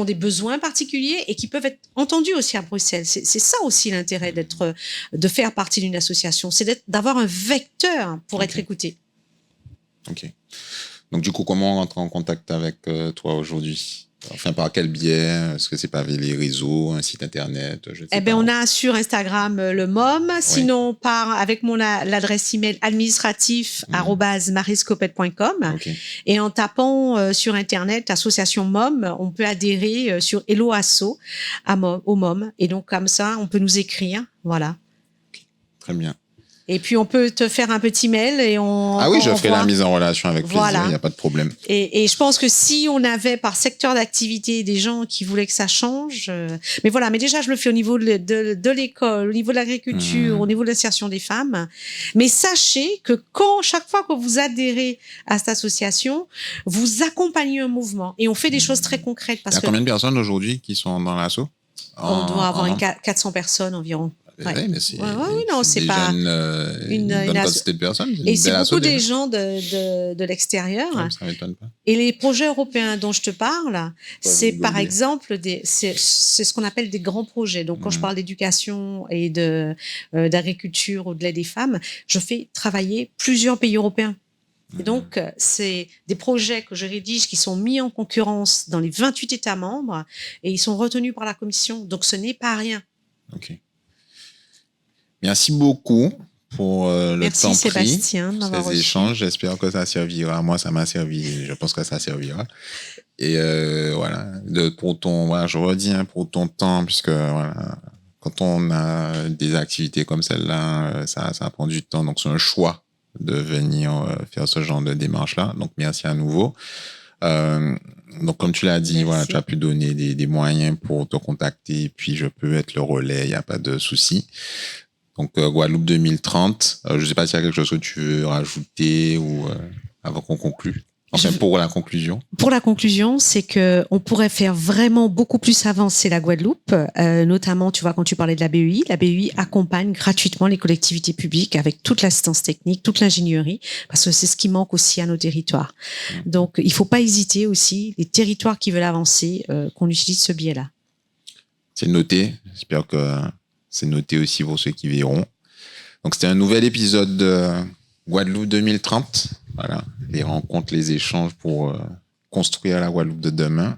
des besoins particuliers et qui peuvent être entendus aussi à Bruxelles. C'est ça aussi l'intérêt de faire partie d'une association, c'est d'avoir un vecteur pour être écouté. Ok. Donc, du coup, comment on rentre en contact avec toi aujourd'hui? Enfin, par quel biais? Est-ce que c'est par les réseaux, un site internet? Je sais pas. On a sur Instagram le MOM, sinon avec l'adresse email administratif@mariscopet.com. Et en tapant sur internet association MOM, on peut adhérer sur Hello Asso au MOM. Et donc comme ça, on peut nous écrire, voilà. Très bien. Et puis, on peut te faire un petit mail et je ferai la mise en relation avec plaisir, il n'y a pas de problème. Et je pense que si on avait par secteur d'activité des gens qui voulaient que ça change, mais déjà, je le fais au niveau de l'école, au niveau de l'agriculture, au niveau de l'insertion des femmes. Mais sachez que chaque fois que vous adhérez à cette association, vous accompagnez un mouvement et on fait des choses très concrètes. Il y a combien de personnes aujourd'hui qui sont dans l'asso? On doit avoir 400 personnes environ. Mais c'est déjà pas une bonne quantité de personnes. Et c'est beaucoup des gens de l'extérieur. Ça m'étonne pas. Et les projets européens dont je te parle, c'est par exemple c'est ce qu'on appelle des grands projets. Donc quand je parle d'éducation et d'agriculture ou de l'aide des femmes, je fais travailler plusieurs pays européens. Et donc, c'est des projets que je rédige qui sont mis en concurrence dans les 28 États membres et ils sont retenus par la Commission. Donc, ce n'est pas rien. OK. Merci beaucoup pour le temps pris. Merci Sébastien d'avoir ces échanges. J'espère que ça servira. Moi, ça m'a servi. Je pense que ça servira. Et voilà. Je redis pour ton temps, puisque voilà, quand on a des activités comme celle-là, ça prend du temps. Donc, c'est un choix de venir faire ce genre de démarche-là. Donc, merci à nouveau. Donc, comme tu l'as dit, Merci. voilà, tu as pu donner des moyens pour te contacter, et puis je peux être le relais, il n'y a pas de souci. Donc, Guadeloupe 2030, je ne sais pas s'il y a quelque chose que tu veux rajouter ou avant qu'on conclue. Enfin, pour la conclusion. Pour la conclusion, c'est que on pourrait faire vraiment beaucoup plus avancer la Guadeloupe, notamment, tu vois, quand tu parlais de la BEI accompagne gratuitement les collectivités publiques avec toute l'assistance technique, toute l'ingénierie, parce que c'est ce qui manque aussi à nos territoires. Donc, il faut pas hésiter aussi, les territoires qui veulent avancer, qu'on utilise ce biais-là. C'est noté. J'espère que c'est noté aussi pour ceux qui verront. Donc, c'était un nouvel épisode de Guadeloupe 2030. Voilà, les rencontres, les échanges pour construire la Guadeloupe de demain.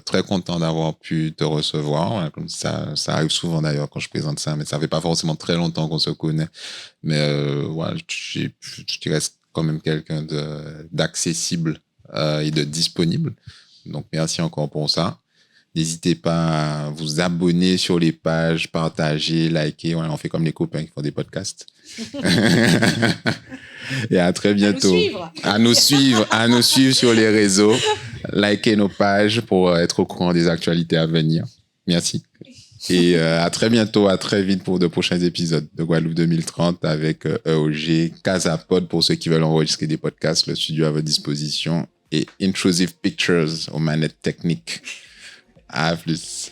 Très content d'avoir pu te recevoir. Voilà, comme ça arrive souvent d'ailleurs quand je présente ça, mais ça fait pas forcément très longtemps qu'on se connaît. Mais voilà, tu restes quand même quelqu'un d'accessible et de disponible. Donc, merci encore pour ça. N'hésitez pas à vous abonner sur les pages, partager, liker. Voilà, on fait comme les copains qui font des podcasts. Et à très bientôt. À nous suivre sur les réseaux. Likez nos pages pour être au courant des actualités à venir. Merci. Et à très bientôt, à très vite pour de prochains épisodes de Guadeloupe 2030 avec EOG, Casapod pour ceux qui veulent enregistrer des podcasts, le studio à votre disposition et Intrusive Pictures aux manettes techniques. À plus.